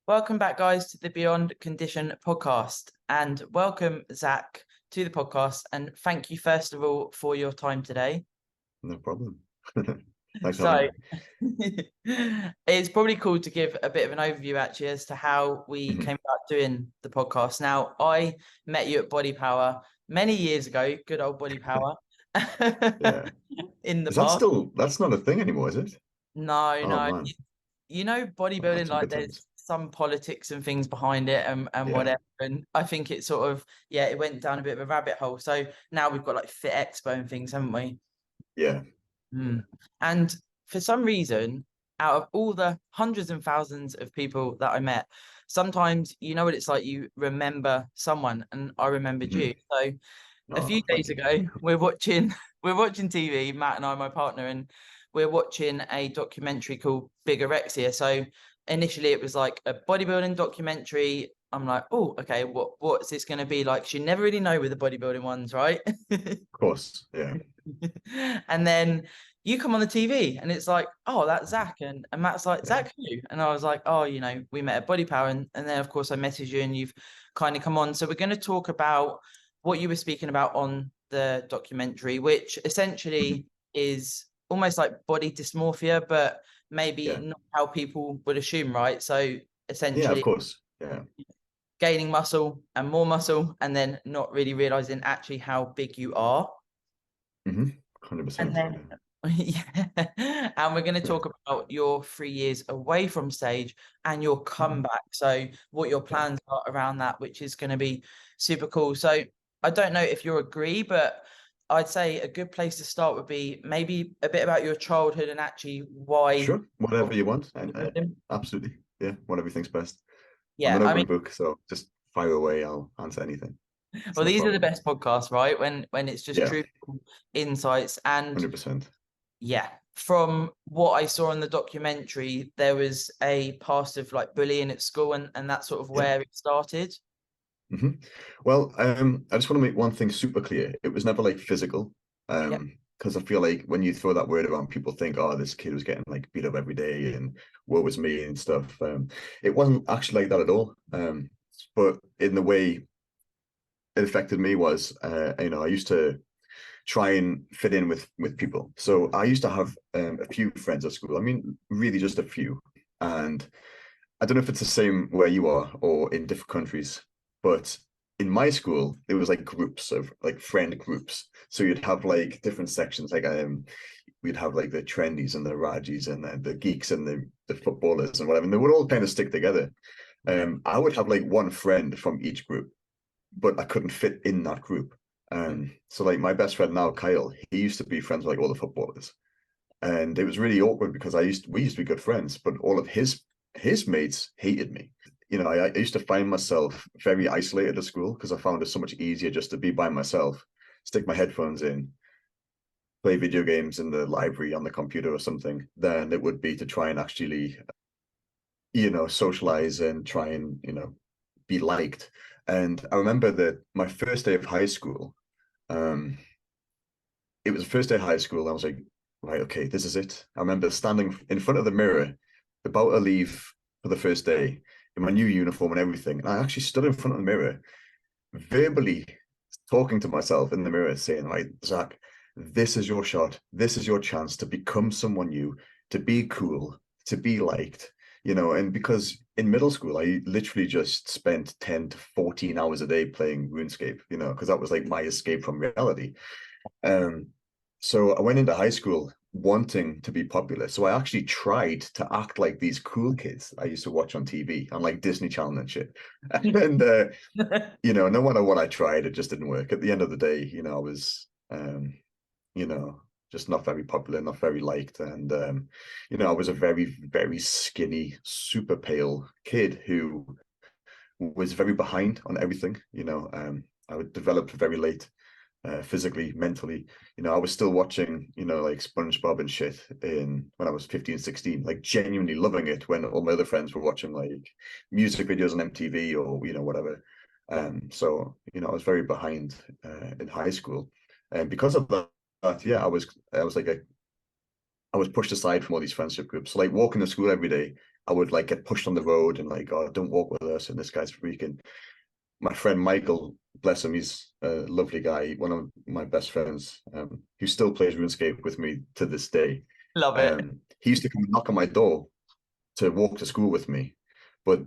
Welcome back, guys, to the Beyond Condition podcast. And welcome, Zac, to the podcast. And thank you, first of all, for your time today. No problem. Thanks for So, having me. it's probably cool to give a bit of an overview, actually, as to how we came about doing the podcast. Now, I met you at Body Power many years ago, good old Body Power, Yeah. in the Is that past. still, that's not a thing anymore, is it? No. Oh man, You know, bodybuilding, that's some like good there's times. some politics and things behind it and Yeah. whatever. And I think it sort of, it went down a bit of a rabbit hole. So now we've got like Fit Expo and things, haven't we? Yeah. And for some reason, out of all the hundreds and thousands of people that I met, sometimes you know what it's like, you remember someone, and I remembered you. So a few Oh, thank days you. ago, we're watching TV, Matt and I, my partner, and we're watching a documentary called Bigorexia. So initially it was like a bodybuilding documentary. I'm like, oh, okay, what's this going to be like? 'Cause you never really know with the bodybuilding ones, right? Of course. Yeah. And then you come on the TV and it's like, oh, that's Zac. And Matt's like, Yeah. Zac, who? And I was like, oh, we met at Body Power. And then, of course, I messaged you and you've kind of come on. So we're going to talk about what you were speaking about on the documentary, which essentially is almost like body dysmorphia, but maybe Yeah. not how people would assume, right? So Yeah, of essentially course. Yeah. gaining muscle and then not really realizing actually how big you are. 100%. And then, and we're going to Yeah. talk about your 3 years away from stage and your comeback. So, what your Yeah. plans are around that, which is going to be super cool. So, I don't know if you agree, but I'd say a good place to start would be maybe a bit about your childhood and actually why. Sure. Whatever you want. Absolutely. Yeah. Whatever you think's best. I'm Yeah, an I mean, open book, so just fire away. I'll answer anything. It's well, no these are the problem. best podcasts, right? When it's just Yeah. truthful insights. And 100%. yeah, from what I saw in the documentary, there was a past of like bullying at school, and that's sort of Yeah. where it started. Well, I just want to make one thing super clear. It was never like physical. Yep. Because I feel like when you throw that word around, people think, oh, this kid was getting like beat up every day and woe was me and stuff. It wasn't actually like that at all. But in the way it affected me was, I used to try and fit in with people. So I used to have a few friends at school. I mean, really just a few. And I don't know if it's the same where you are or in different countries, but in my school, it was like groups of like friend groups. So you'd have like different sections, like we'd have like the trendies and the Rajis and the geeks and the footballers and whatever, and they would all kind of stick together. I would have like one friend from each group, but I couldn't fit in that group. So like my best friend now, Kyle, he used to be friends with like all the footballers. And it was really awkward because we used to be good friends, but all of his mates hated me. I used to find myself very isolated at school because I found it so much easier just to be by myself, stick my headphones in, play video games in the library on the computer or something, than it would be to try and actually, socialize and try and, be liked. And I remember that my first day of high school, it was the first day of high school. I was like, right, okay, this is it. I remember standing in front of the mirror, about to leave for the first day in my new uniform and everything. And I actually stood in front of the mirror, verbally talking to myself in the mirror, saying, right, Zac, this is your shot. This is your chance to become someone new, to be cool, to be liked, and because in middle school, I literally just spent 10 to 14 hours a day playing RuneScape, because that was like my escape from reality. So I went into high school wanting to be popular. So I actually tried to act like these cool kids I used to watch on TV on like Disney Channel and shit. And no matter what I tried, it just didn't work. At the end of the day, I was just not very popular, not very liked. And I was a very, very skinny, super pale kid who was very behind on everything. I would develop very late. Physically, mentally, I was still watching, like SpongeBob and shit when I was 15, 16, like genuinely loving it when all my other friends were watching like music videos on MTV or, whatever. So, I was very behind in high school. And because of that, yeah, I was pushed aside from all these friendship groups. So, like walking to school every day, I would like get pushed on the road and like, oh, don't walk with us, and this guy's freaking. My friend Michael, bless him, he's a lovely guy, one of my best friends, who still plays RuneScape with me to this day. Love it. He used to come and knock on my door to walk to school with me, but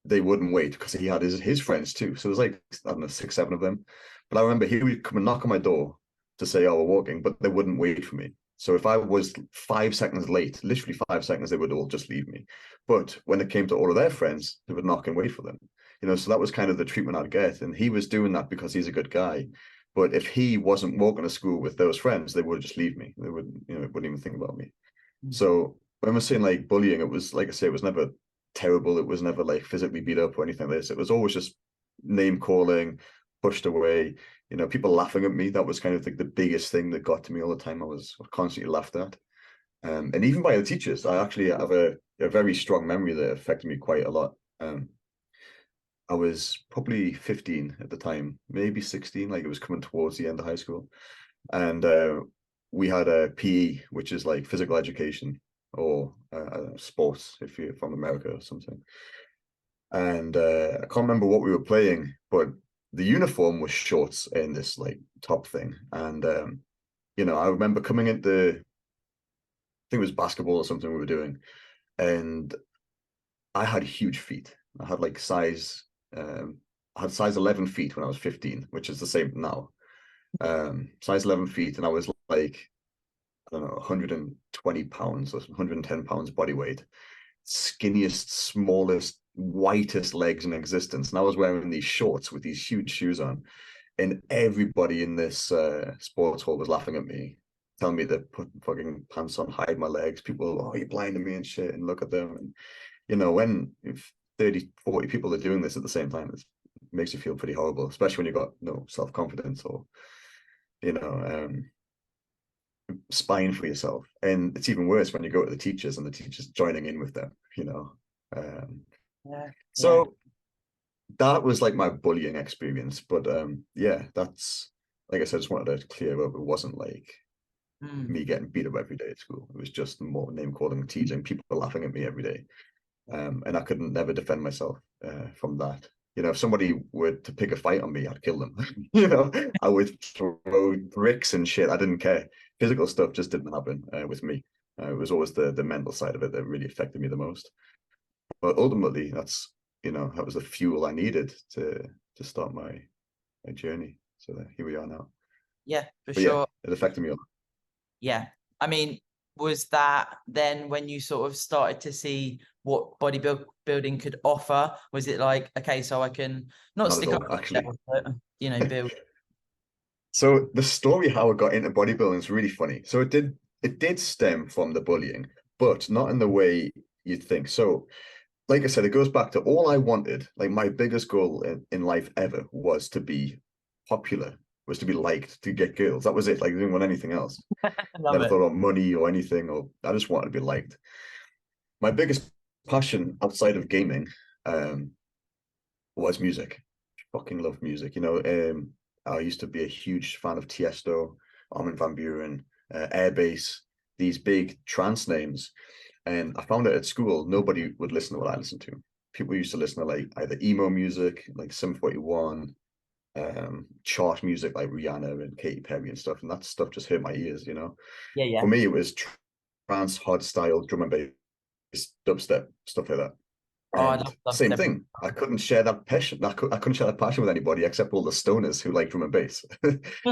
they wouldn't wait because he had his friends too. So there's like, I don't know, 6, 7 of them. But I remember he would come and knock on my door to say, oh, we're walking, but they wouldn't wait for me. So if I was 5 seconds late, literally 5 seconds, they would all just leave me. But when it came to all of their friends, they would knock and wait for them. So that was kind of the treatment I'd get. And he was doing that because he's a good guy. But if he wasn't walking to school with those friends, they would just leave me. They wouldn't, wouldn't even think about me. So when we're saying like bullying, it was, like I say, it was never terrible. It was never like physically beat up or anything like this. It was always just name calling, pushed away, people laughing at me. That was kind of like the biggest thing that got to me all the time. I was constantly laughed at. And even by the teachers. I actually have a very strong memory that affected me quite a lot. I was probably 15 at the time, maybe 16, like it was coming towards the end of high school. And we had a PE, which is like physical education or sports, if you're from America or something. And I can't remember what we were playing, but the uniform was shorts and this like top thing. And, I remember coming into, I think it was basketball or something we were doing. And I had huge feet. I had like I had size 11 feet when I was 15, which is the same now. Size 11 feet. And I was like, I don't know, 120 pounds or 110 pounds body weight. Skinniest, smallest, whitest legs in existence. And I was wearing these shorts with these huge shoes on. And everybody in this sports hall was laughing at me, telling me to put fucking pants on, hide my legs. People, oh, you're blinding me and shit. And look at them. And, when if 30, 40 people are doing this at the same time, it makes you feel pretty horrible, especially when you've got no self-confidence or, spying for yourself. And it's even worse when you go to the teachers and the teachers joining in with them, So that was like my bullying experience. But that's, like I said, I just wanted to clear up. It wasn't like me getting beat up every day at school. It was just more name calling, teasing, people laughing at me every day. And I couldn't never defend myself from that. If somebody were to pick a fight on me, I'd kill them. I would throw bricks and shit. I didn't care. Physical stuff just didn't happen with me. It was always the mental side of it that really affected me the most. But ultimately, that's that was the fuel I needed to start my journey. So here we are now. Yeah, for sure. Yeah, it affected me a lot. Yeah, I mean, was that then when you sort of started to see what bodybuilding could offer? Was it like, okay, so I can not stick up, actually, build? So the story how I got into bodybuilding is really funny. So it did stem from the bullying, but not in the way you'd think. So, like I said, it goes back to all I wanted. Like my biggest goal in life ever was to be popular, was to be liked, to get girls. That was it. Like I didn't want anything else. Never thought about money or anything, or I just wanted to be liked. My biggest passion outside of gaming was music. Fucking love music. I used to be a huge fan of Tiesto, Armin van Buuren, Airbase, these big trance names. And I found out at school, nobody would listen to what I listened to. People used to listen to like either emo music, like Sum 41, chart music like Rihanna and Katy Perry and stuff. And that stuff just hurt my ears, Yeah. For me, it was trance, hard style, drum and bass, dubstep, stuff like that. And same thing. I couldn't share that passion. I couldn't share that passion with anybody except all the stoners who like drum and bass.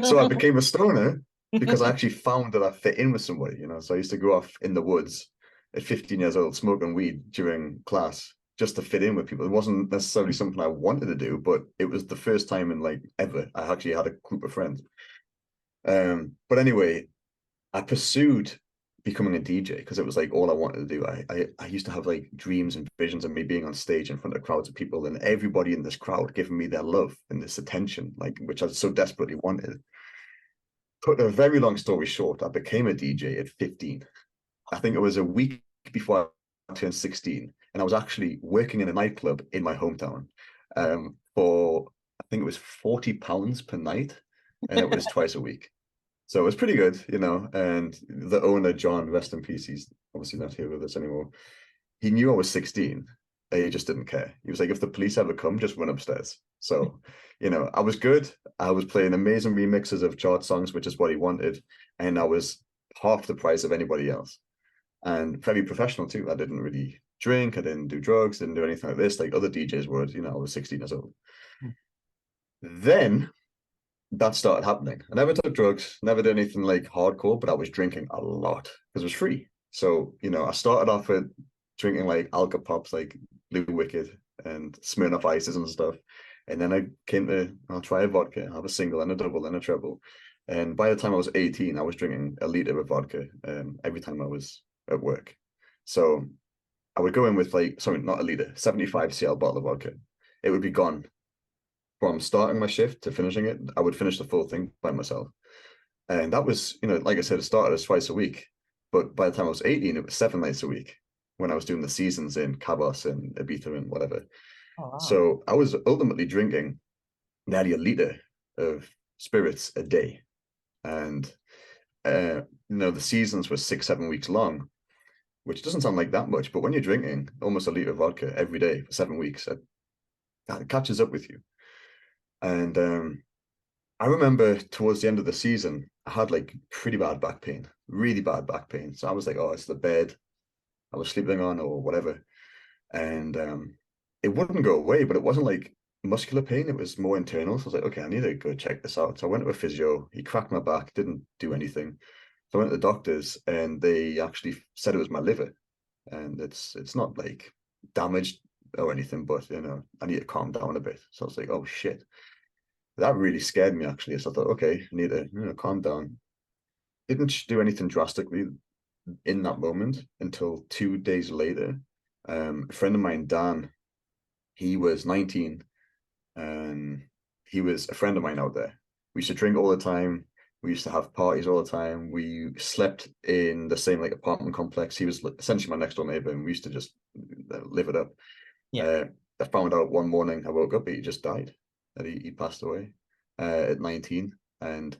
So I became a stoner because I actually found that I fit in with somebody, So I used to go off in the woods at 15 years old, smoking weed during class just to fit in with people. It wasn't necessarily something I wanted to do, but it was the first time in like ever I actually had a group of friends. But anyway, I pursued becoming a DJ because it was like all I wanted to do. I used to have like dreams and visions of me being on stage in front of crowds of people and everybody in this crowd giving me their love and this attention, like which I so desperately wanted. Put a very long story short, I became a DJ at 15. I think it was a week before I turned 16, and I was actually working in a nightclub in my hometown for, I think it was £40 per night, and it was twice a week. So it was pretty good, and the owner, John, rest in peace, he's obviously not here with us anymore. he knew I was 16. And he just didn't care. He was like, if the police ever come, just run upstairs. So, I was good. I was playing amazing remixes of chart songs, which is what he wanted. And I was half the price of anybody else. And very professional too. I didn't really drink. I didn't do drugs. Didn't do anything like this like other DJs would. I was 16 years old. Mm. Then that started happening. I never took drugs, never did anything like hardcore, but I was drinking a lot because it was free. So, I started off with drinking like Alka Pops, like Blue Wicked and Smirnoff Ices and stuff. And then I came to, I'll try a vodka, have a single and a double and a treble. And by the time I was 18, I was drinking a liter of vodka every time I was at work. So I would go in with like, sorry, not a liter, 75 cl bottle of vodka. It would be gone from starting my shift to finishing it. I would finish the full thing by myself. And that was, like I said, it started as twice a week. But by the time I was 18, it was 7 nights a week when I was doing the seasons in Cabos and Ibiza and whatever. Oh, wow. So I was ultimately drinking nearly a liter of spirits a day. And, the seasons were 6-7 weeks long, which doesn't sound like that much. But when you're drinking almost a liter of vodka every day for 7 weeks, that catches up with you. And I remember towards the end of the season, I had like pretty bad back pain, really bad back pain. So I was like, oh, it's the bed I was sleeping on or whatever. And it wouldn't go away, but it wasn't like muscular pain. It was more internal. So I was like, okay, I need to go check this out. So I went to a physio. He cracked my back, didn't do anything. So I went to the doctors and they actually said it was my liver. And it's not like damaged or anything, but I need to calm down a bit. So I was like, oh shit. That really scared me actually. So I thought, okay, I need to calm down. Didn't do anything drastically in that moment until 2 days later. A friend of mine, Dan, he was 19 and he was a friend of mine out there. We used to drink all the time. We used to have parties all the time. We slept in the same like apartment complex. He was essentially my next door neighbor, and we used to just live it up. Yeah. I found out one morning, I woke up, he just died. And he passed away at 19. And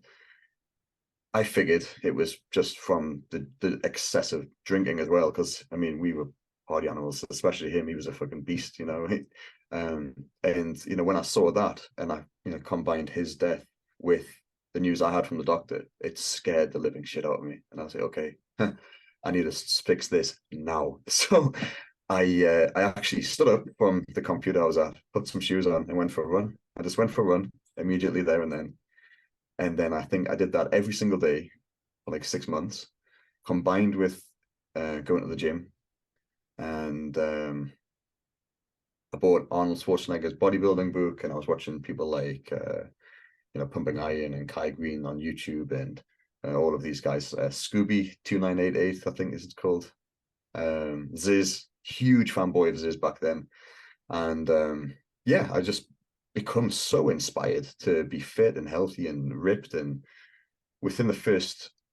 I figured it was just from the excessive drinking as well. Because, I mean, we were party animals, especially him. He was a fucking beast, And, when I saw that and I, combined his death with the news I had from the doctor, it scared the living shit out of me. And I was like, okay, I need to fix this now. So I actually stood up from the computer I was at, put some shoes on, and went for a run. I just went for a run immediately there and then. And then I think I did that every single day for like 6 months, combined with going to the gym. And I bought Arnold Schwarzenegger's bodybuilding book, and I was watching people like Pumping Iron and Kai Green on YouTube, and all of these guys. Scooby 2988, I think is it's called. Ziz, huge fanboy of Ziz back then. And yeah, I just become so inspired to be fit and healthy and ripped. And within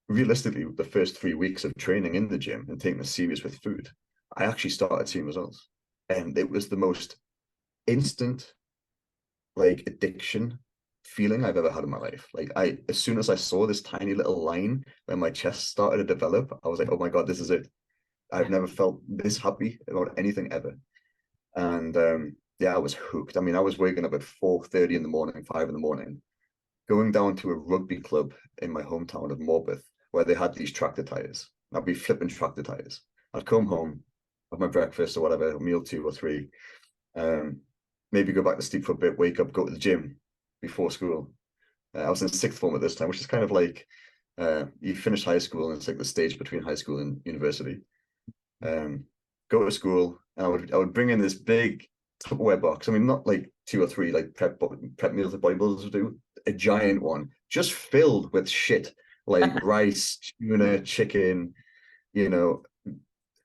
realistically, the first 3 weeks of training in the gym and taking it serious with food, I actually started seeing results. And it was the most instant, like, addiction feeling I've ever had in my life. Like, as soon as I saw this tiny little line where my chest started to develop, I was like, oh my God, this is it. I've never felt this happy about anything ever. And yeah, I was hooked. I mean, I was waking up at 4:30 in the morning, 5 in the morning, going down to a rugby club in my hometown of Morpeth, where they had these tractor tires. I'd be flipping tractor tires. I'd come home, have my breakfast or whatever, meal 2 or 3, maybe go back to sleep for a bit, wake up, go to the gym before school. I was in sixth form at this time, which is kind of like you finish high school and it's like the stage between high school and university. Go to school, and I would bring in this big Tupperware box. I mean, not like 2 or 3 like prep meals that bodybuilders would do. A giant one, just filled with shit like rice, tuna, chicken,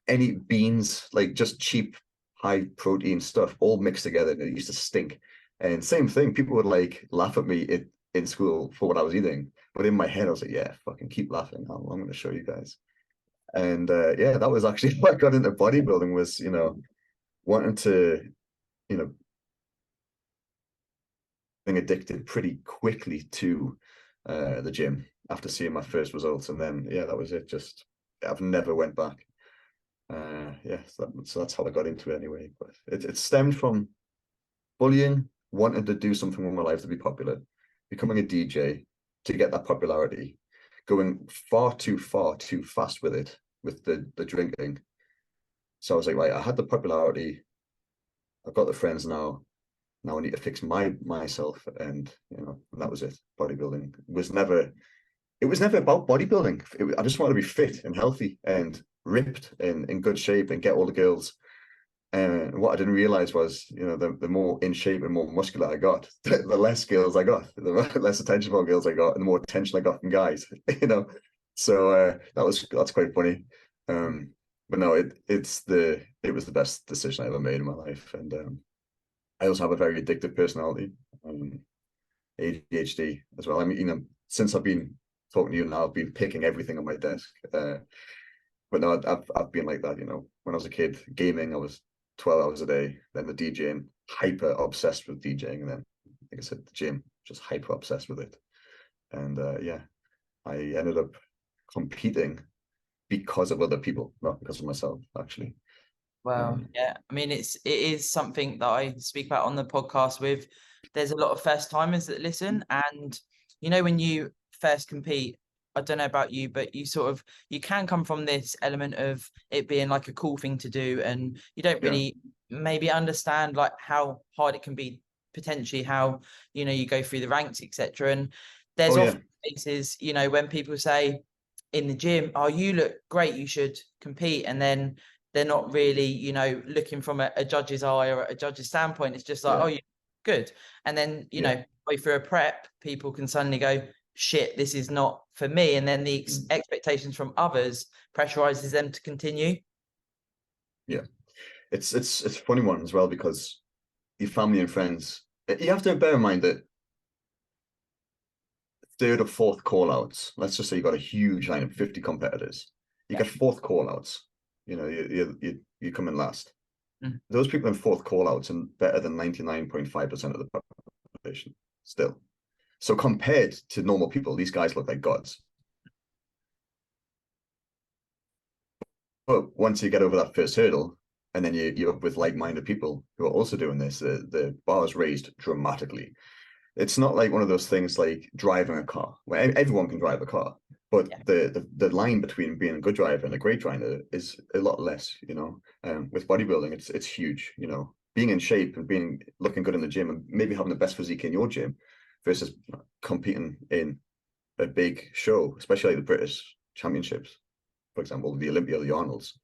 any beans, like just cheap, high protein stuff, all mixed together. And it used to stink. And same thing, people would like laugh at me in school for what I was eating, but in my head I was like, yeah, fucking keep laughing. I'm going to show you guys. And yeah, that was actually what got into bodybuilding was, wanting to, being addicted pretty quickly to the gym after seeing my first results. And then, yeah, that was it. Just, I've never went back. Yeah, so that's how I got into it anyway. But it stemmed from bullying, wanting to do something with my life to be popular, becoming a DJ to get that popularity, going far too fast with it, with the drinking. So I was like, right, I had the popularity, I've got the friends now. Now I need to fix myself, and that was it. Bodybuilding was never about bodybuilding. I just wanted to be fit and healthy and ripped and in good shape and get all the girls. And what I didn't realize was, the more in shape and more muscular I got, the less girls I got, the less attention from girls I got, and the more attention I got from guys. So that's quite funny. But no, it was the best decision I ever made in my life, and I also have a very addictive personality, ADHD as well. I mean, since I've been talking to you now, I've been picking everything on my desk. But no, I've been like that. When I was a kid, gaming, I was 12 hours a day. Then the DJing, hyper obsessed with DJing, and then, like I said, the gym, just hyper obsessed with it. And yeah, I ended up competing because of other people, not because of myself, actually. Well, yeah, I mean, it is something that I speak about on the podcast with. There's a lot of first timers that listen, and when you first compete, I don't know about you, but you can come from this element of it being like a cool thing to do, and you don't really maybe understand like how hard it can be, potentially how you go through the ranks, etc. And there's often cases, when people say in the gym, "Oh, you look great, you should compete," and then they're not really, looking from a judge's eye or a judge's standpoint. It's just like, oh, you're good. And then, way through a prep, people can suddenly go, shit, this is not for me. And then the expectations from others pressurizes them to continue. Yeah. It's a funny one as well, because your family and friends, you have to bear in mind that third or fourth call outs, let's just say you got a huge line of 50 competitors, you get fourth call outs, you come in last. Those people in fourth call outs are better than 99.5% of the population still. So compared to normal people, these guys look like gods. But once you get over that first hurdle, and then you're up with like-minded people who are also doing this, the bar is raised dramatically. It's not like one of those things like driving a car, where everyone can drive a car, but the line between being a good driver and a great driver is a lot less. With bodybuilding, it's huge. Being in shape and being looking good in the gym and maybe having the best physique in your gym versus competing in a big show, especially like the British Championships, for example, the Olympia, the Arnolds.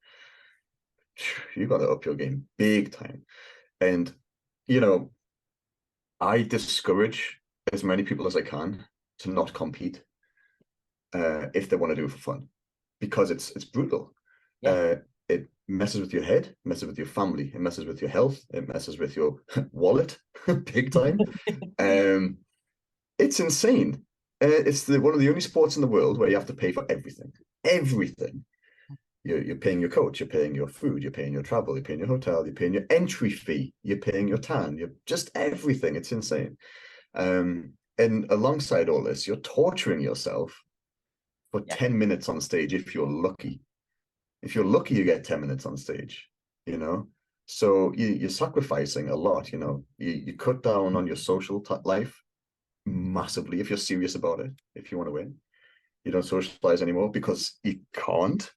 You got to up your game big time, and I discourage as many people as I can to not compete if they want to do it for fun, because it's brutal. It messes with your head, messes with your family, it messes with your health, it messes with your wallet big time. It's insane. It's one of the only sports in the world where you have to pay for everything. Everything. You're paying your coach, you're paying your food, you're paying your travel, you're paying your hotel, you're paying your entry fee, you're paying your tan, you're just everything. It's insane. And alongside all this, you're torturing yourself for 10 minutes on stage if you're lucky. If you're lucky, you get 10 minutes on stage, So you're sacrificing a lot, You cut down on your social life massively if you're serious about it, if you want to win. You don't socialize anymore because you can't.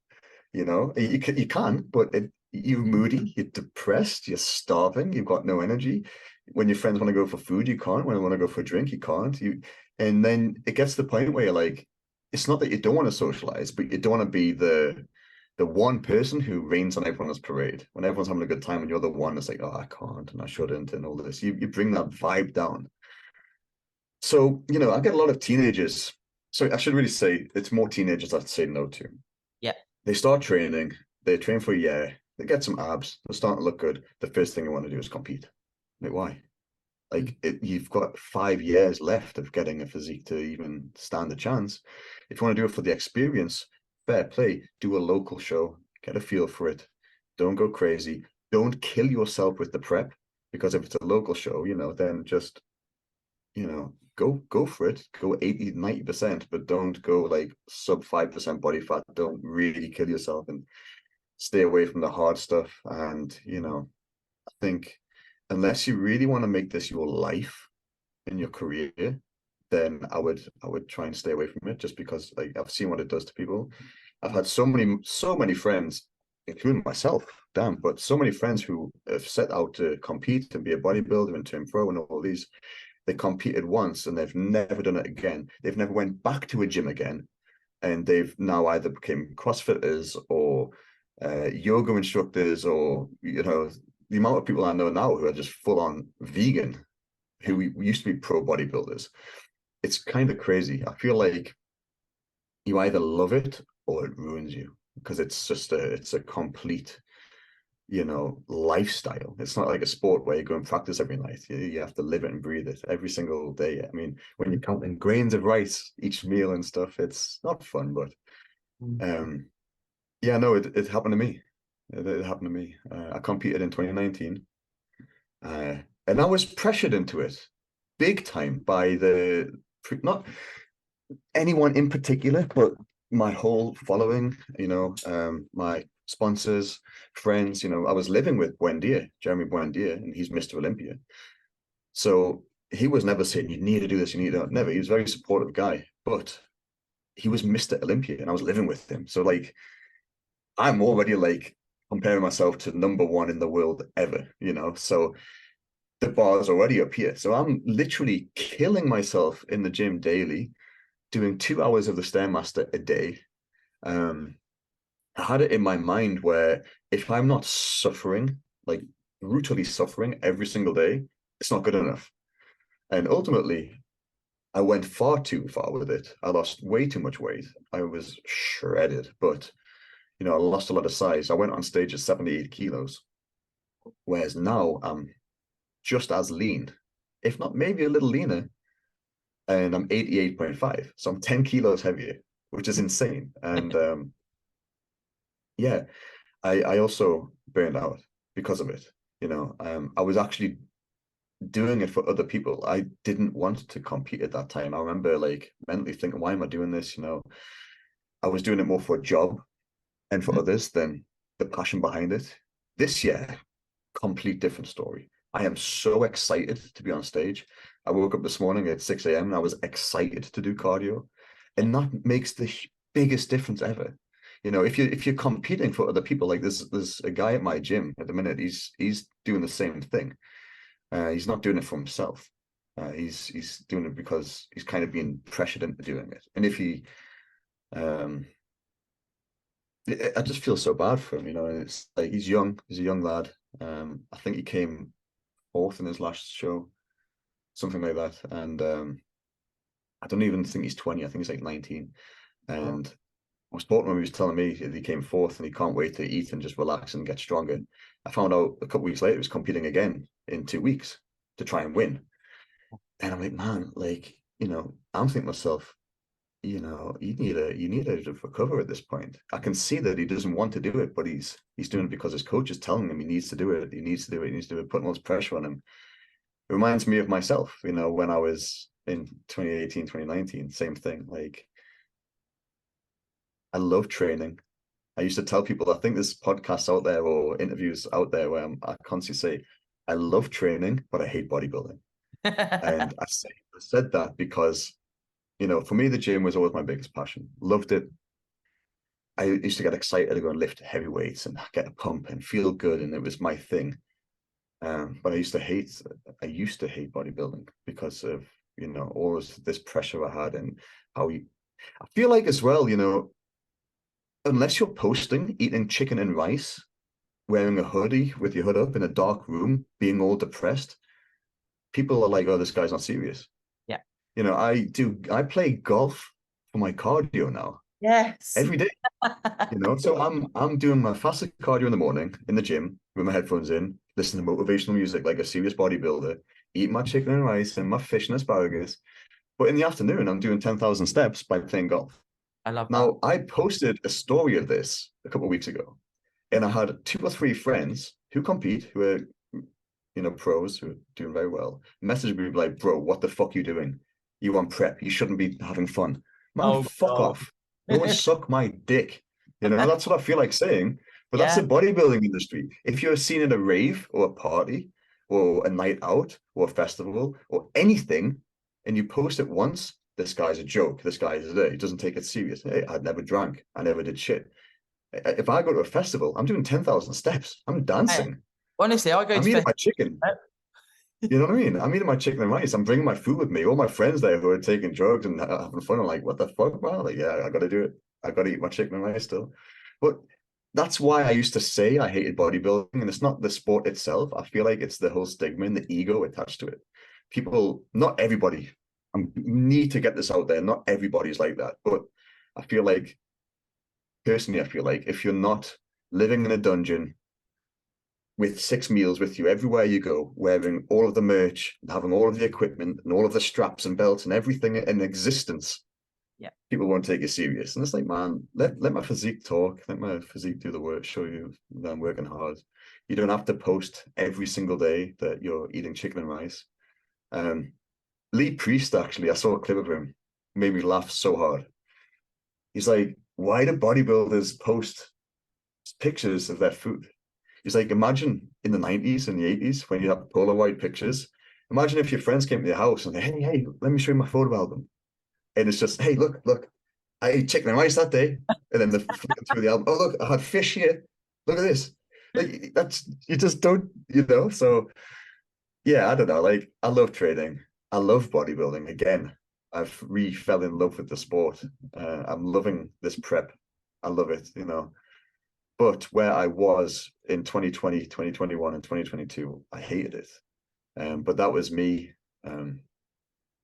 You can, but you're moody, you're depressed, you're starving, you've got no energy. When your friends want to go for food, you can't. When they want to go for a drink, you can't. And then it gets to the point where you're like, it's not that you don't want to socialize, but you don't want to be the one person who rains on everyone's parade. When everyone's having a good time and you're the one that's like, oh, I can't and I shouldn't and all this. You bring that vibe down. So, I get a lot of teenagers. So I should really say it's more teenagers that say no to. They start training, they train for a year, they get some abs, they're starting to look good. The first thing they want to do is compete. Like, why? Like, you've got 5 years left of getting a physique to even stand a chance. If you want to do it for the experience, fair play, do a local show, get a feel for it. Don't go crazy. Don't kill yourself with the prep, because if it's a local show, then just, go for it. Go 80, 90%, but don't go like sub 5% body fat. Don't really kill yourself. And stay away from the hard stuff. And, you know, I think unless you really want to make this your life in your career, then I would try and stay away from it, just because like I've seen what it does to people. I've had so many friends, including myself, damn, but so many friends who have set out to compete and be a bodybuilder and turn pro and all these. They competed once and they've never done it again. They've never went back to a gym again, and they've now either become CrossFitters or yoga instructors, or you know, the amount of people I know now who are just full on vegan, who we used to be pro bodybuilders. It's kind of crazy. I feel like you either love it or it ruins you, because it's a complete, you know, lifestyle. It's not like a sport where you go and practice every night. You have to live it and breathe it every single day. I mean, when you're counting grains of rice each meal and stuff, it's not fun. But yeah, no, it happened to me. It happened to me. I competed in 2019, and I was pressured into it big time by not anyone in particular, but my whole following, you know, my sponsors, friends. You know, I was living with Jeremy Buendia, and he's Mr. Olympia. So he was never saying, you need to do this, you need to, never. He was a very supportive guy, but he was Mr. Olympia and I was living with him. So like, I'm already like comparing myself to number one in the world ever, you know? So the bar is already up here. So I'm literally killing myself in the gym daily, doing 2 hours of the Stairmaster a day. I had it in my mind where if I'm not suffering, like brutally suffering every single day, it's not good enough. And ultimately, I went far too far with it. I lost way too much weight. I was shredded, but you know, I lost a lot of size. I went on stage at 78 kilos, whereas now I'm just as lean, if not maybe a little leaner, and I'm 88.5. So I'm 10 kilos heavier, which is insane. And yeah, I also burned out because of it. You know, I was actually doing it for other people. I didn't want to compete at that time. I remember like mentally thinking, why am I doing this? You know, I was doing it more for a job and for others than the passion behind it. This year, complete different story. I am so excited to be on stage. I woke up this morning at 6 a.m. and I was excited to do cardio. And that makes the biggest difference ever. You know, if you're competing for other people, like there's a guy at my gym at the minute, he's doing the same thing. He's not doing it for himself. He's doing it because he's kind of being pressured into doing it. And if he, I just feel so bad for him. You know, it's like he's young. He's a young lad. I think he came fourth in his last show, something like that. And I don't even think he's 20. I think he's like 19. And I was talking to him. He was telling me he came fourth and he can't wait to eat and just relax and get stronger. I found out a couple of weeks later he was competing again in 2 weeks to try and win. And I'm like, man, like, you know, I'm thinking to myself, you know, you need to recover at this point. I can see that he doesn't want to do it, but he's doing it because his coach is telling him he needs to do it. He needs to do it. He needs to do it, putting all this pressure on him. It reminds me of myself, you know, when I was in 2018, 2019, same thing. Like, I love training. I used to tell people, I think there's podcasts out there or interviews out there where I constantly say, I love training, but I hate bodybuilding. And I said that because, you know, for me, the gym was always my biggest passion. Loved it. I used to get excited to go and lift heavy weights and get a pump and feel good, and it was my thing. But I used to hate bodybuilding because of, you know, all this pressure I had and how I feel like as well, you know, unless you're posting eating chicken and rice, wearing a hoodie with your hood up in a dark room, being all depressed, people are like, oh, this guy's not serious. Yeah. You know, I play golf for my cardio now. Yes. Every day. You know, so I'm doing my fasted cardio in the morning in the gym with my headphones in, listening to motivational music like a serious bodybuilder, eating my chicken and rice and my fish and asparagus. But in the afternoon, I'm doing 10,000 steps by playing golf. I love that. Now, I posted a story of this a couple of weeks ago, and I had 2 or 3 friends who compete, who are, you know, pros who are doing very well, message me like, bro, what the fuck are you doing? You on prep? You shouldn't be having fun. Man, fuck off. Go and suck my dick. You know, that's what I feel like saying. But that's the bodybuilding industry. If you're seen at a rave or a party or a night out or a festival or anything, and you post it once, this guy's a joke. This guy is there. He doesn't take it serious. Hey, I never drank. I never did shit. If I go to a festival, I'm doing 10,000 steps. I'm dancing. Honestly, I go I'm to eating my chicken. You know what I mean? I'm eating my chicken and rice. I'm bringing my food with me. All my friends there who are taking drugs and having fun are like, what the fuck? Well, like, yeah, I got to do it. I got to eat my chicken and rice still. But that's why I used to say I hated bodybuilding. And it's not the sport itself. I feel like it's the whole stigma and the ego attached to it. People, not everybody, I need to get this out there. Not everybody's like that. But I feel like, personally, I feel like if you're not living in a dungeon with 6 meals with you everywhere you go, wearing all of the merch, having all of the equipment and all of the straps and belts and everything in existence, people won't take you serious. And it's like, man, let my physique talk. Let my physique do the work, show you that I'm working hard. You don't have to post every single day that you're eating chicken and rice. Lee Priest, actually, I saw a clip of him, made me laugh so hard. He's like, why do bodybuilders post pictures of their food? He's like, imagine in the 90s and the 80s when you have Polaroid pictures. Imagine if your friends came to your house and, hey, let me show you my photo album. And it's just, hey, look, I ate chicken and rice that day. And then they're flicking through the album. Oh, look, I had fish here. Look at this. Like, that's, you just don't, So, yeah, I don't know. Like, I love training. I love bodybuilding. Again, I've fell in love with the sport. I'm loving this prep. I love it, But where I was in 2020, 2021, and 2022, I hated it. But that was me.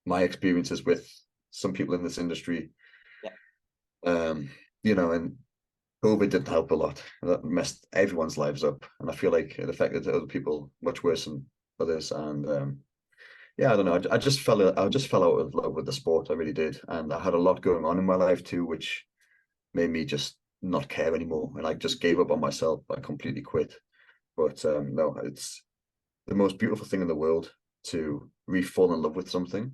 My experiences with some people in this industry. And COVID didn't help a lot. That messed everyone's lives up. And I feel like it affected other people much worse than others. And I don't know. I just fell out of love with the sport. I really did. And I had a lot going on in my life too, which made me just not care anymore. And I just gave up on myself. I completely quit. But no, it's the most beautiful thing in the world to re-fall in love with something.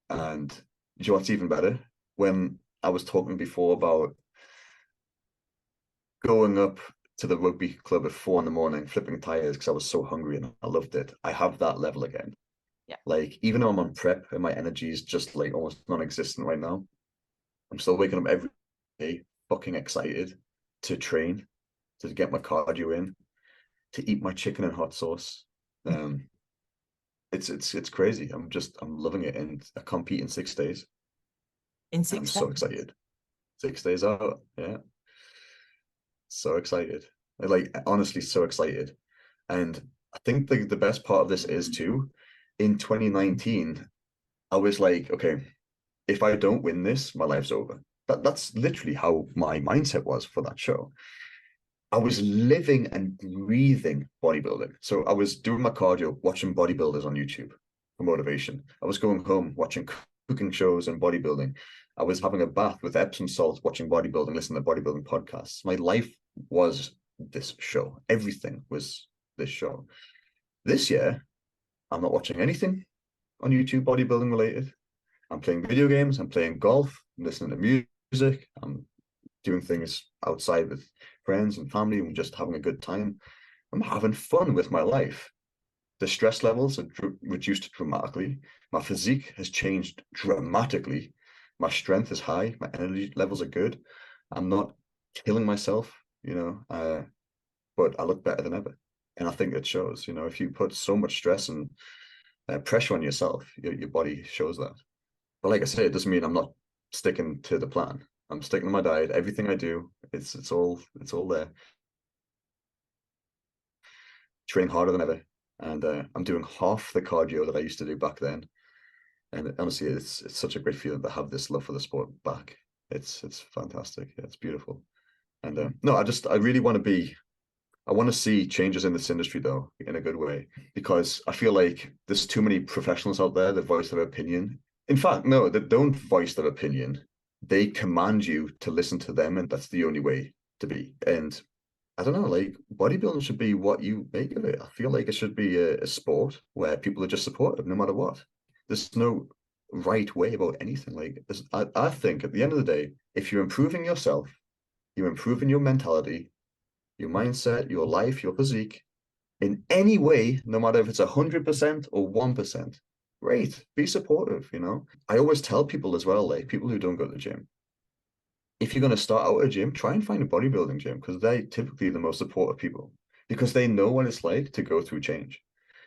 And do you know what's even better? When I was talking before about going up to the rugby club at 4 a.m, flipping tires because I was so hungry and I loved it. I have that level again. Like, even though I'm on prep and my energy is just like almost non-existent right now, I'm still waking up every day fucking excited to train, to get my cardio in, to eat my chicken and hot sauce. It's crazy. I'm loving it, and I compete in 6 days. In 6 days? I'm so excited. 6 days out, yeah. So excited. Like, honestly, so excited. And I think the best part of this is too, in 2019, I was like, okay, if I don't win this, my life's over. That's literally how my mindset was for that show. I was living and breathing bodybuilding. So I was doing my cardio, watching bodybuilders on YouTube for motivation. I was going home, watching cooking shows and bodybuilding. I was having a bath with Epsom salts, watching bodybuilding, listening to bodybuilding podcasts. My life was this show. Everything was this show. This year, I'm not watching anything on YouTube bodybuilding related. I'm playing video games. I'm playing golf. I'm listening to music. I'm doing things outside with friends and family and just having a good time. I'm having fun with my life. The stress levels are reduced dramatically. My physique has changed dramatically. My strength is high. My energy levels are good. I'm not killing myself, but I look better than ever. And I think it shows, if you put so much stress and pressure on yourself, your body shows that. But like I say, it doesn't mean I'm not sticking to the plan. I'm sticking to my diet. Everything I do, it's all there. Training harder than ever, and I'm doing half the cardio that I used to do back then. And honestly, it's such a great feeling to have this love for the sport back. It's fantastic. Yeah, it's beautiful. And no, I really want to see changes in this industry though, in a good way, because I feel like there's too many professionals out there that voice their opinion. In fact, no, they don't voice their opinion. They command you to listen to them, and that's the only way to be. And I don't know, like, bodybuilding should be what you make of it. I feel like it should be a sport where people are just supportive no matter what. There's no right way about anything. Like, I think at the end of the day, if you're improving yourself you're improving your mentality, your mindset, your life, your physique in any way, no matter if it's 100% or 1%, great, be supportive, you know? I always tell people as well, like people who don't go to the gym, if you're going to start out a gym, try and find a bodybuilding gym because they're typically the most supportive people because they know what it's like to go through change.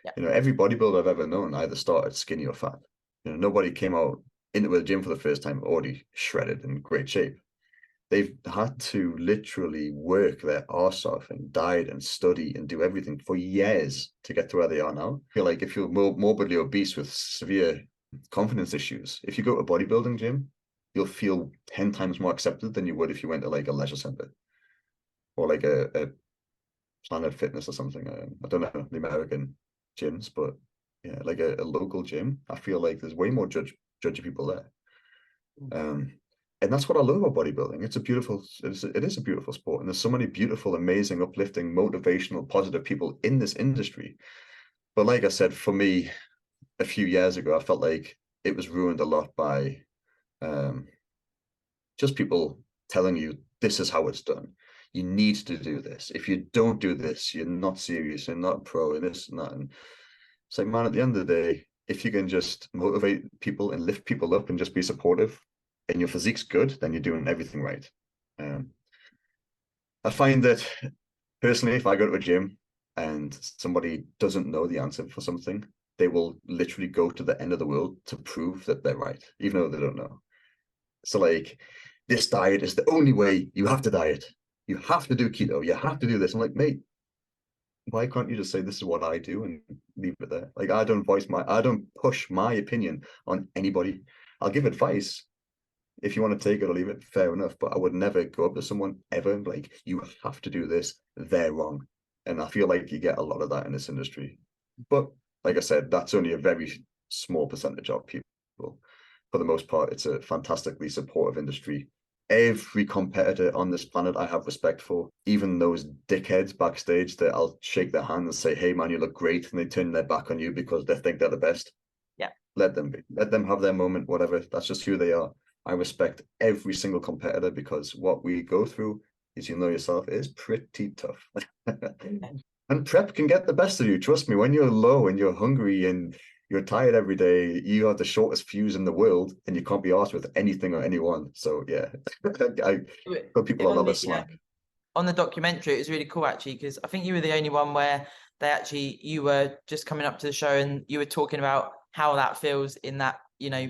Yeah. You know, every bodybuilder I've ever known either started skinny or fat. You know, nobody came out into the gym for the first time already shredded and great shape. They've had to literally work their arse off and diet and study and do everything for years to get to where they are now. I feel like if you're morbidly obese with severe confidence issues, if you go to a bodybuilding gym, you'll feel 10 times more accepted than you would if you went to like a leisure center or like a Planet Fitness or something. I don't know the American gyms, but yeah, like a local gym, I feel like there's way more judgy people there. And that's what I love about bodybuilding. It is a beautiful sport, and there's so many beautiful, amazing, uplifting, motivational, positive people in this industry. But like I said, for me, a few years ago, I felt like it was ruined a lot by just people telling you this is how it's done. You need to do this. If you don't do this, you're not serious, you're not pro, and this and that. And it's like, man, at the end of the day, if you can just motivate people and lift people up and just be supportive, and your physique's good, then you're doing everything right. I find that personally, if I go to a gym and somebody doesn't know the answer for something, they will literally go to the end of the world to prove that they're right, even though they don't know. So like, this diet is the only way. You have to diet. You have to do keto. You have to do this. I'm like, mate, why can't you just say this is what I do and leave it there? Like, I don't push my opinion on anybody. I'll give advice. If you want to take it or leave it, fair enough. But I would never go up to someone ever and be like, you have to do this. They're wrong. And I feel like you get a lot of that in this industry. But like I said, that's only a very small percentage of people. For the most part, it's a fantastically supportive industry. Every competitor on this planet I have respect for, even those dickheads backstage that I'll shake their hand and say, hey man, you look great, and they turn their back on you because they think they're the best. Yeah. Let them be. Let them have their moment, whatever. That's just who they are. I respect every single competitor because what we go through, as you know yourself, is pretty tough. And prep can get the best of you. Trust me, when you're low and you're hungry and you're tired every day, you have the shortest fuse in the world and you can't be asked with anything or anyone. So yeah, I put people on other slack. On the documentary, it was really cool actually, because I think you were the only one where you were just coming up to the show and you were talking about how that feels in that,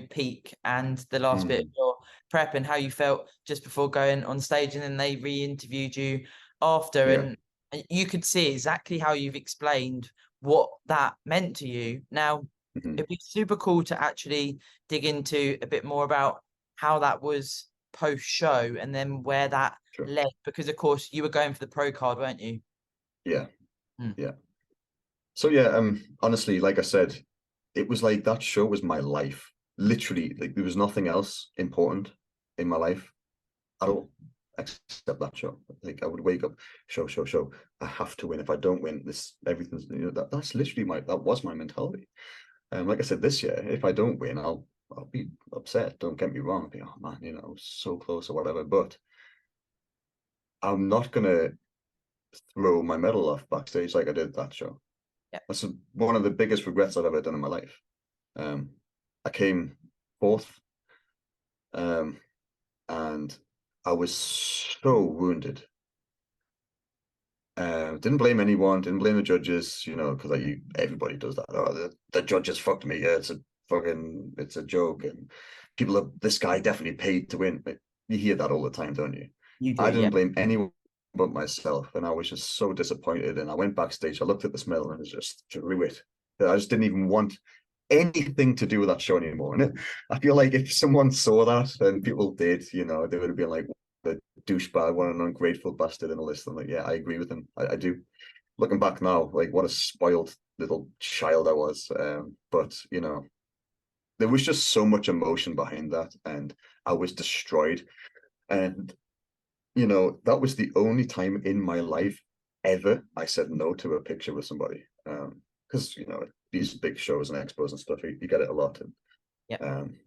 peak and the last bit of your prep and how you felt just before going on stage, and then they re-interviewed you after, Yeah. and you could see exactly how you've explained what that meant to you. Now, it'd be super cool to actually dig into a bit more about how that was post-show and then where that led, because of course you were going for the pro card, weren't you? Yeah. Yeah. So yeah, honestly, like I said, it was like that show was my life. Literally, like there was nothing else important in my life at all except that show. Like I would wake up, show. I have to win. If I don't win, everything's that's literally that was my mentality. Like I said, this year, if I don't win, I'll be upset. Don't get me wrong. I'll be, oh man, so close or whatever. But I'm not gonna throw my medal off backstage like I did that show. Yeah. That's one of the biggest regrets I've ever done in my life. I came fourth, and I was so wounded. Didn't blame anyone, didn't blame the judges, because everybody does that. Oh, the judges fucked me. Yeah, it's a joke, and this guy definitely paid to win. You hear that all the time, don't you? You do, I didn't yeah. blame anyone but myself, and I was just so disappointed. And I went backstage, I looked at this medal, and it just drew it. I just didn't even want anything to do with that show anymore. And I feel like if someone saw that, and people did, they would have been like, the douchebag, what an ungrateful bastard, and all this. I'm like, yeah, I agree with him. I do. Looking back now, like what a spoiled little child I was. But there was just so much emotion behind that, and I was destroyed. And that was the only time in my life ever I said no to a picture with somebody. Because these big shows and expos and stuff, you get it a lot. And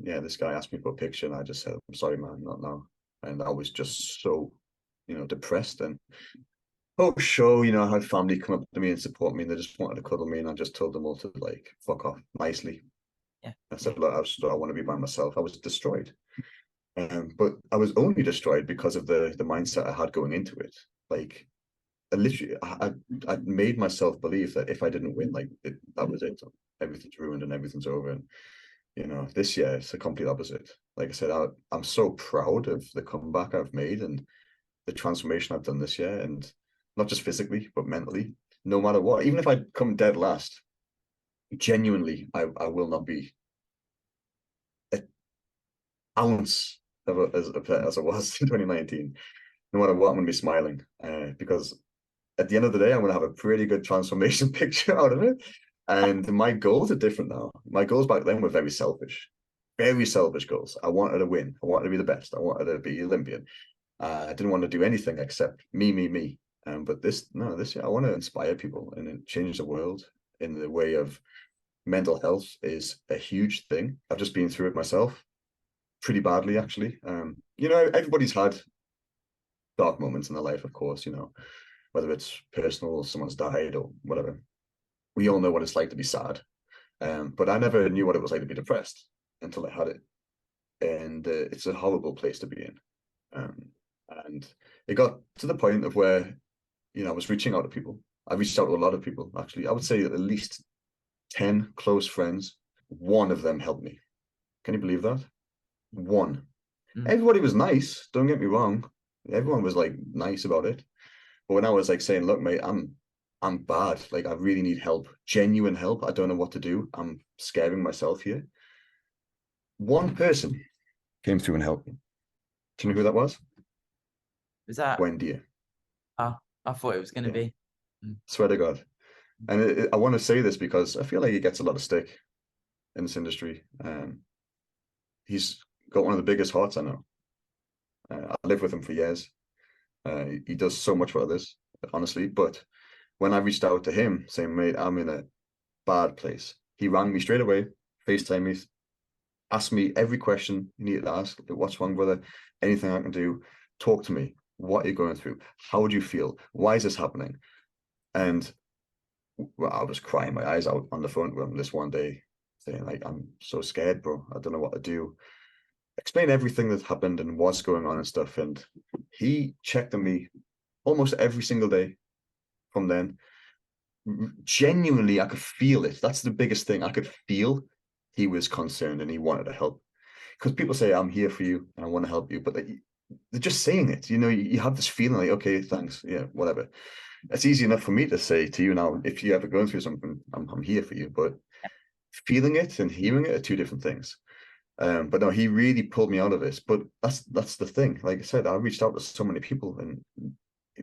yeah, this guy asked me for a picture, and I just said, I'm sorry, man, not now. And I was just so depressed. And post show, I had family come up to me and support me, and they just wanted to cuddle me, and I just told them all to like fuck off nicely. Yeah. I said, look, I want to be by myself. I was destroyed. But I was only destroyed because of the mindset I had going into it. Like, I made myself believe that if I didn't win, like that was it. Everything's ruined and everything's over. And this year it's the complete opposite. Like I said, I'm so proud of the comeback I've made and the transformation I've done this year, and not just physically but mentally. No matter what, even if I come dead last, genuinely, I will not be an ounce as I was in 2019. No matter what, I'm going to be smiling because at the end of the day, I'm going to have a pretty good transformation picture out of it. And my goals are different now. My goals back then were very selfish goals. I wanted to win. I wanted to be the best. I wanted to be Olympian. I didn't want to do anything except me. But this year, I want to inspire people and change the world in the way of mental health is a huge thing. I've just been through it myself pretty badly, actually. Everybody's had dark moments in their life, of course, whether it's personal, someone's died or whatever. We all know what it's like to be sad. But I never knew what it was like to be depressed until I had it. And it's a horrible place to be in. And it got to the point of where, I was reaching out to people. I reached out to a lot of people, actually. I would say at least 10 close friends. One of them helped me. Can you believe that? One. Everybody was nice. Don't get me wrong. Everyone was like nice about it. But when I was like saying, look, mate, I'm bad. Like, I really need help, genuine help. I don't know what to do. I'm scaring myself here. One person came through and helped me. Do you know who that was? Was that Wendy? I thought it was going to be. Swear to God. And I want to say this because I feel like he gets a lot of stick in this industry. He's got one of the biggest hearts I know. I lived with him for years. He does so much for others, honestly. But when I reached out to him saying, mate, I'm in a bad place, he rang me straight away, FaceTime me, asked me every question you needed to ask. What's wrong, brother? Anything I can do? Talk to me. What are you going through? How do you feel? Why is this happening? And I was crying my eyes out on the phone with him this one day, saying, like, I'm so scared, bro. I don't know what to do. Explain everything that happened and what's going on and stuff. And he checked on me almost every single day from then. Genuinely, I could feel it. That's the biggest thing. I could feel he was concerned and he wanted to help. Because people say, I'm here for you and I want to help you, but they're just saying it. You have this feeling like, okay, thanks. Yeah, whatever. It's easy enough for me to say to you now, if you're ever going through something, I'm here for you. But feeling it and hearing it are two different things. But no, he really pulled me out of this. But that's the thing. Like I said, I reached out to so many people, and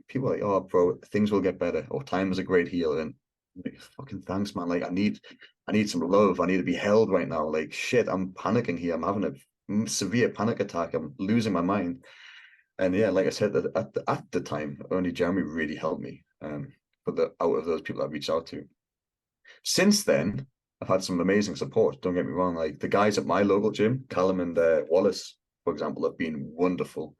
people are like, "Oh, bro, things will get better," or "Time is a great healer." And like, fucking thanks, man. Like I need some love. I need to be held right now. Like shit, I'm panicking here. I'm having a severe panic attack. I'm losing my mind. And yeah, like I said, at the time, only Jeremy really helped me. But out of those people I reached out to, since then, I've had some amazing support. Don't get me wrong. Like the guys at my local gym, Callum and Wallace, for example, have been wonderful,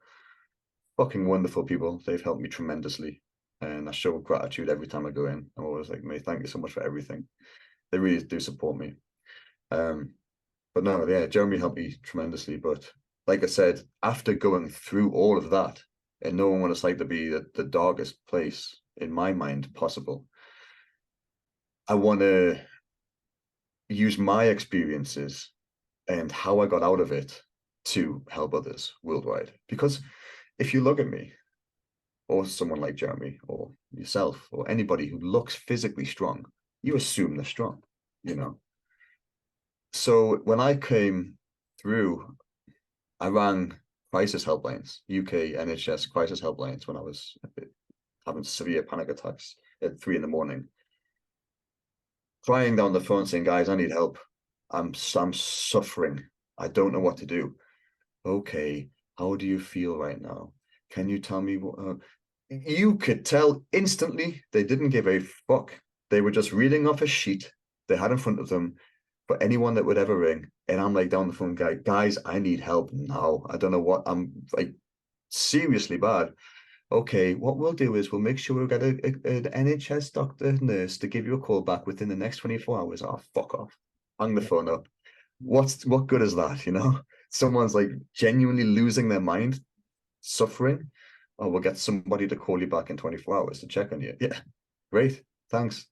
fucking wonderful people. They've helped me tremendously, and I show gratitude every time I go in. I'm always like, mate, thank you so much for everything. They really do support me. But no, yeah, Jeremy helped me tremendously. But like I said, after going through all of that and knowing what it's like to be the darkest place in my mind possible, I want to use my experiences and how I got out of it to help others worldwide. Because if you look at me, or someone like Jeremy, or yourself, or anybody who looks physically strong, you assume they're strong, So when I came through, I rang crisis helplines, UK NHS crisis helplines, when I was having severe panic attacks at 3 a.m, crying down the phone saying, guys, I need help. I'm suffering. I don't know what to do. Okay, how do you feel right now? Can you tell me what? You could tell instantly they didn't give a fuck. They were just reading off a sheet they had in front of them for anyone that would ever ring. And I'm like down the phone, guys, I need help now. I don't know what. I'm like seriously bad. okay, what we'll do is we'll make sure we'll get an NHS doctor, nurse to give you a call back within the next 24 hours. Oh, fuck off. Hang the Yeah. phone up. What good is that, you know? Someone's like genuinely losing their mind, suffering. Oh, we'll get somebody to call you back in 24 hours to check on you. Yeah, great. Thanks.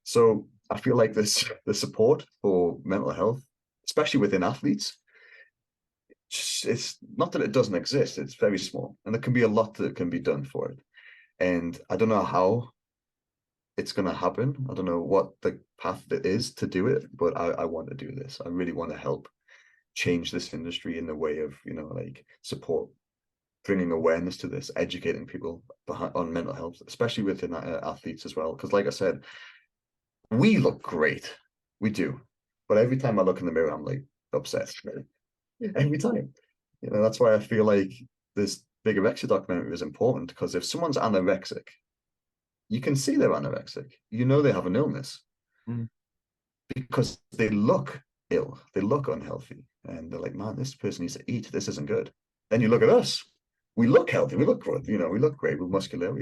So I feel like this the support for mental health, especially within athletes, it's not that it doesn't exist, it's very small. And there can be a lot that can be done for it. And I don't know how it's going to happen. I don't know what the path it is to do it, but I want to do this. I really want to help change this industry in the way of, you know, like support, bringing awareness to this, educating people on mental health, especially within athletes as well. Because like I said, we look great. We do. But every time I look in the mirror, I'm like upset. Every time. You know, that's why I feel like this bigorexia documentary is important, because if someone's anorexic, you can see they're anorexic. You know they have an illness Mm. because they look ill, they look unhealthy, and they're like, man, this person needs to eat. This isn't good. Then you look at us. We look healthy. We look good. You know, we look great. We're muscular.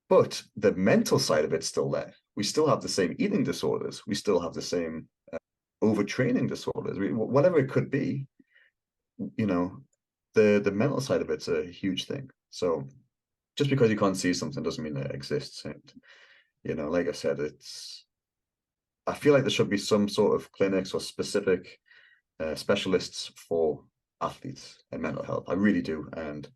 But the mental side of it's still there. We still have the same eating disorders. We still have the same overtraining disorders. Whatever it could be, you know, the mental side of it's a huge thing. So just because you can't see something doesn't mean it exists. And you know, like I said, I feel like there should be some sort of clinics or specific specialists for athletes and mental health. I really do. And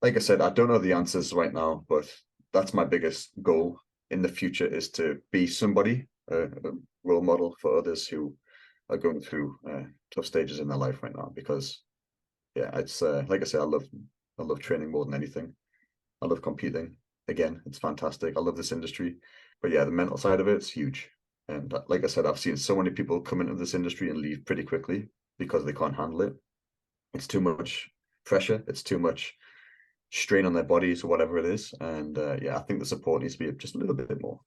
like I said, I don't know the answers right now, but that's my biggest goal in the future, is to be somebody, a role model for others who are going through tough stages in their life right now. Because yeah, it's like I said, I love training more than anything. I love competing. Again, it's fantastic. I love this industry. But yeah, the mental side of it's huge. And like I said, I've seen so many people come into this industry and leave pretty quickly because they can't handle it. It's too much pressure. It's too much strain on their bodies or whatever it is. And yeah, I think the support needs to be just a little bit more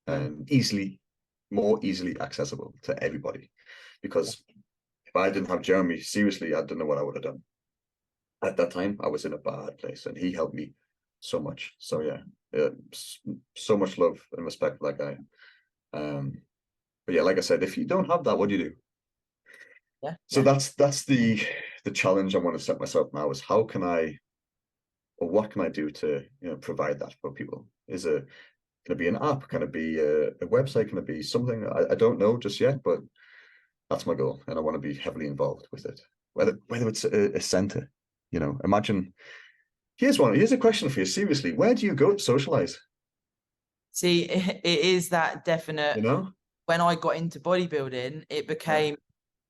Mm. and more easily accessible to everybody. Yeah. Because if I didn't have Jeremy, seriously, I don't know what I would have done. At that time, I was in a bad place, and he helped me so much. So yeah, so much love and respect for that guy. But yeah, like I said, if you don't have that, what do you do? Yeah. So Yeah. that's the challenge I want to set myself now, is how can I, or what can I do to, you know, provide that for people? Is it, can it be an app? Can it be a website? Can it be something? I don't know just yet, but that's my goal, and I want to be heavily involved with it. Whether it's a center, you know, imagine. Here's a question for you. Seriously, where do you go to socialize? See, it is that definite. You know? When I got into bodybuilding, it Yeah. became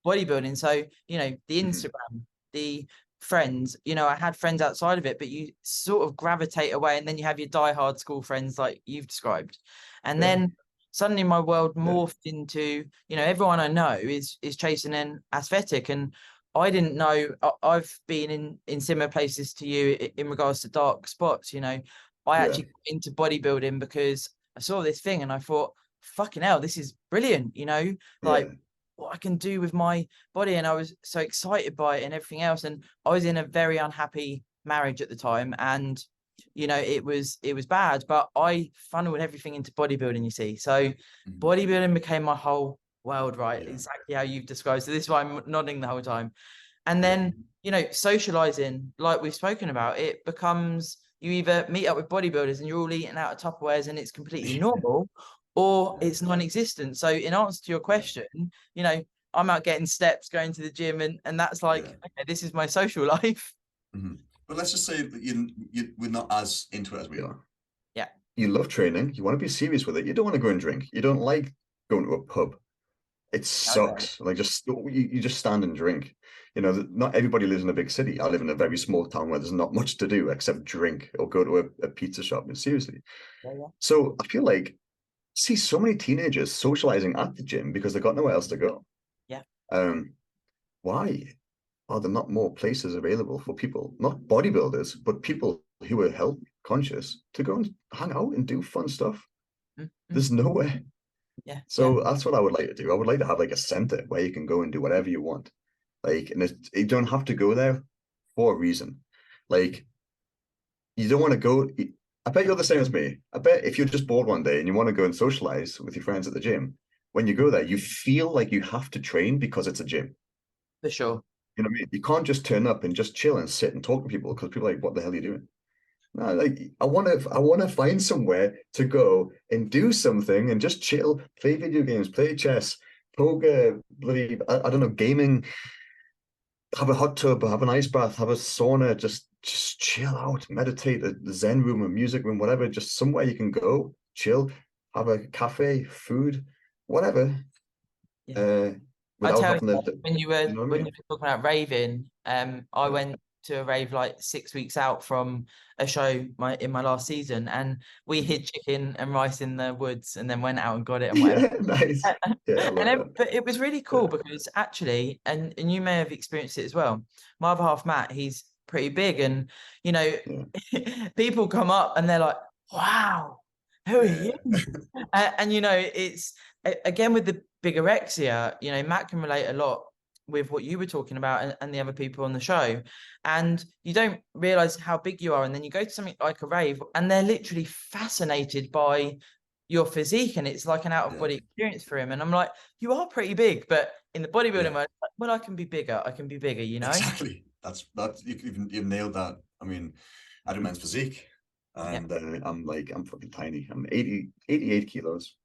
bodybuilding. So, you know, the Mhm. Instagram, the friends, you know, I had friends outside of it, but you sort of gravitate away. And then you have your diehard school friends like you've described. And Yeah. then suddenly my world Yeah. morphed into, you know, everyone I know is chasing an aesthetic. And I didn't know, I've been in similar places to you in regards to dark spots, you know. I Yeah. actually got into bodybuilding because I saw this thing and I thought, fucking hell, this is brilliant, you know, like Yeah. what I can do with my body. And I was so excited by it and everything else. And I was in a very unhappy marriage at the time. And, you know, it was bad, but I funneled everything into bodybuilding, you see. So Mhm. bodybuilding became my whole world, right? Yeah. Exactly how you've described. So this is why I'm nodding the whole time. And Yeah. then, you know, socializing, like we've spoken about, it becomes you either meet up with bodybuilders and you're all eating out of Tupperwares and it's completely normal, or it's non-existent. So in answer to your Yeah. question, you know, I'm out getting steps, going to the gym, and that's like, Yeah. okay, this is my social life. Mhm. But let's just say that we're not as into it as we are. Yeah. You love training. You want to be serious with it. You don't want to go and drink. You don't like going to a pub. It Okay. sucks. Like just you just stand and drink. You know, not everybody lives in a big city. I live in a very small town where there's not much to do except drink or go to a pizza shop. And seriously, Yeah, yeah, so I feel like see so many teenagers socializing at the gym because they got nowhere else to go. yeah. Um, why are there not more places available for people, not bodybuilders, but people who are health conscious to go and hang out and do fun stuff? Mm-hmm. There's nowhere. Yeah, yeah, So that's what I would like to do. I would like to have like a center where you can go and do whatever you want. Like, and you don't have to go there for a reason. Like, you don't want to go. I bet you're the same as me. I bet if you're just bored one day and you want to go and socialize with your friends at the gym, when you go there, you feel like you have to train because it's a gym. For sure. You know what I mean? You can't just turn up and just chill and sit and talk to people because people are like, what the hell are you doing? No, like I want to find somewhere to go and do something and just chill, play video games, play chess, poker, bloody I don't know, gaming, have a hot tub, have an ice bath, have a sauna, just chill out, meditate, a Zen room, a music room, whatever, just somewhere you can go, chill, have a cafe, food, whatever, Yeah. uh, I without tell having you, to, when you were you know what I when mean? you were talking about raving, I Yeah. went to a rave like 6 weeks out from a show in my last season, and we hid chicken and rice in the woods, and then went out and got it and whatever. Yeah, nice. Yeah, I love that. But it was really Yeah, cool because actually, and you may have experienced it as well. My other half, Matt, he's pretty big, and you know, yeah, people come up and they're like, "Wow, who are you?" yeah, And you know, it's again with the bigorexia. You know, Matt can relate a lot with what you were talking about and the other people on the show, and you don't realize how big you are, and then you go to something like a rave, and they're literally fascinated by your physique, and it's like an out of yeah, body experience for him. And I'm like, you are pretty big, but in the bodybuilding yeah. world, well, I can be bigger. I can be bigger, you know? Exactly. That's you've nailed that. I mean, I do men's physique, Yeah. and I'm fucking tiny. I'm 88 kilos,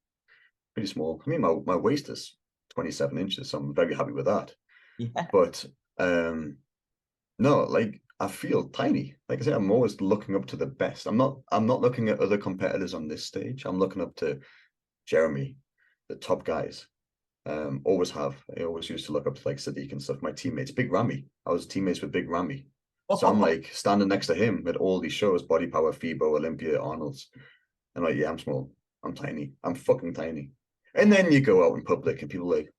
pretty small. I mean, my waist is 27 inches, so I'm very happy with that. Yeah. But no, like I feel tiny. Like I said, I'm always looking up to the best. I'm not looking at other competitors on this stage. I'm looking up to Jeremy, the top guys. Always have. I always used to look up to like Sadiq and stuff. My teammates, Big Ramy. I was teammates with Big Ramy. So I'm like standing next to him at all these shows, Body Power, FIBO, Olympia, Arnold's. And like, yeah, I'm small. I'm tiny. I'm fucking tiny. And then you go out in public and people are like,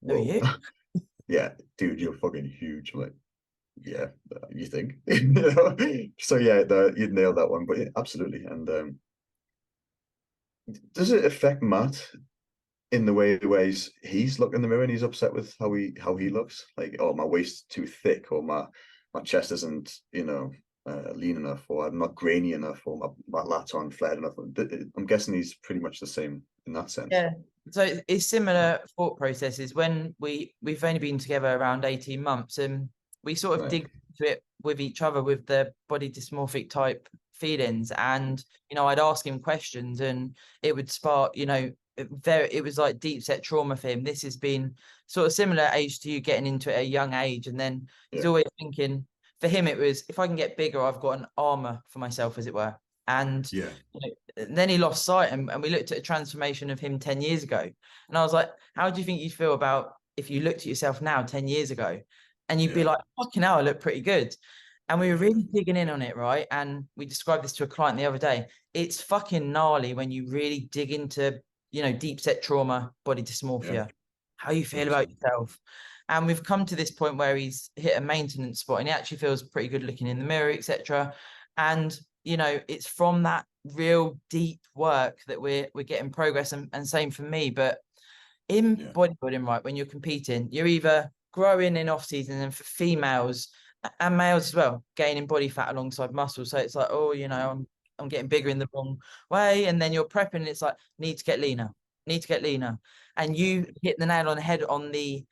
Who are whoa, you? yeah, dude, you're fucking huge. I'm like, yeah, you think? You know? So yeah, you'd nailed that one. But yeah, absolutely. And does it affect Matt in the way where he's looking in the mirror and he's upset with how he looks, like, oh, my waist's too thick, or my chest isn't, lean enough, or I'm not grainy enough, or my lats aren't flared enough. I'm guessing he's pretty much the same in that sense. Yeah. So it's similar thought processes when we've only been together around 18 months, and we sort of Right. dig into it with each other with the body dysmorphic type feelings. And, you know, I'd ask him questions and it would spark, you know, it was like deep set trauma for him. This has been sort of similar age to you getting into it at a young age. And then he's Yeah. always thinking, for him, it was, if I can get bigger, I've got an armor for myself, as it were. And Yeah. you know, then he lost sight, and we looked at a transformation of him 10 years ago. And I was like, how do you think you'd feel about if you looked at yourself now 10 years ago and you'd be Yeah. like, fucking hell, I look pretty good. And we were Yeah. really digging in on it, right? And we described this to a client the other day. It's fucking gnarly when you really dig into, you know, deep set trauma, body Yeah. dysmorphia, how you feel about 100%. yourself. And we've come to this point where he's hit a maintenance spot and he actually feels pretty good looking in the mirror, etc. And you know, it's from that real deep work that we're getting progress, and same for me. But in Yeah. bodybuilding, right, when you're competing, you're either growing in off season, and for females and males as well, gaining body fat alongside muscle. So it's like, oh, you know, Yeah. I'm getting bigger in the wrong way. And then you're prepping, and it's like, need to get leaner, need to get leaner. And Yeah. you hit the nail on the head on the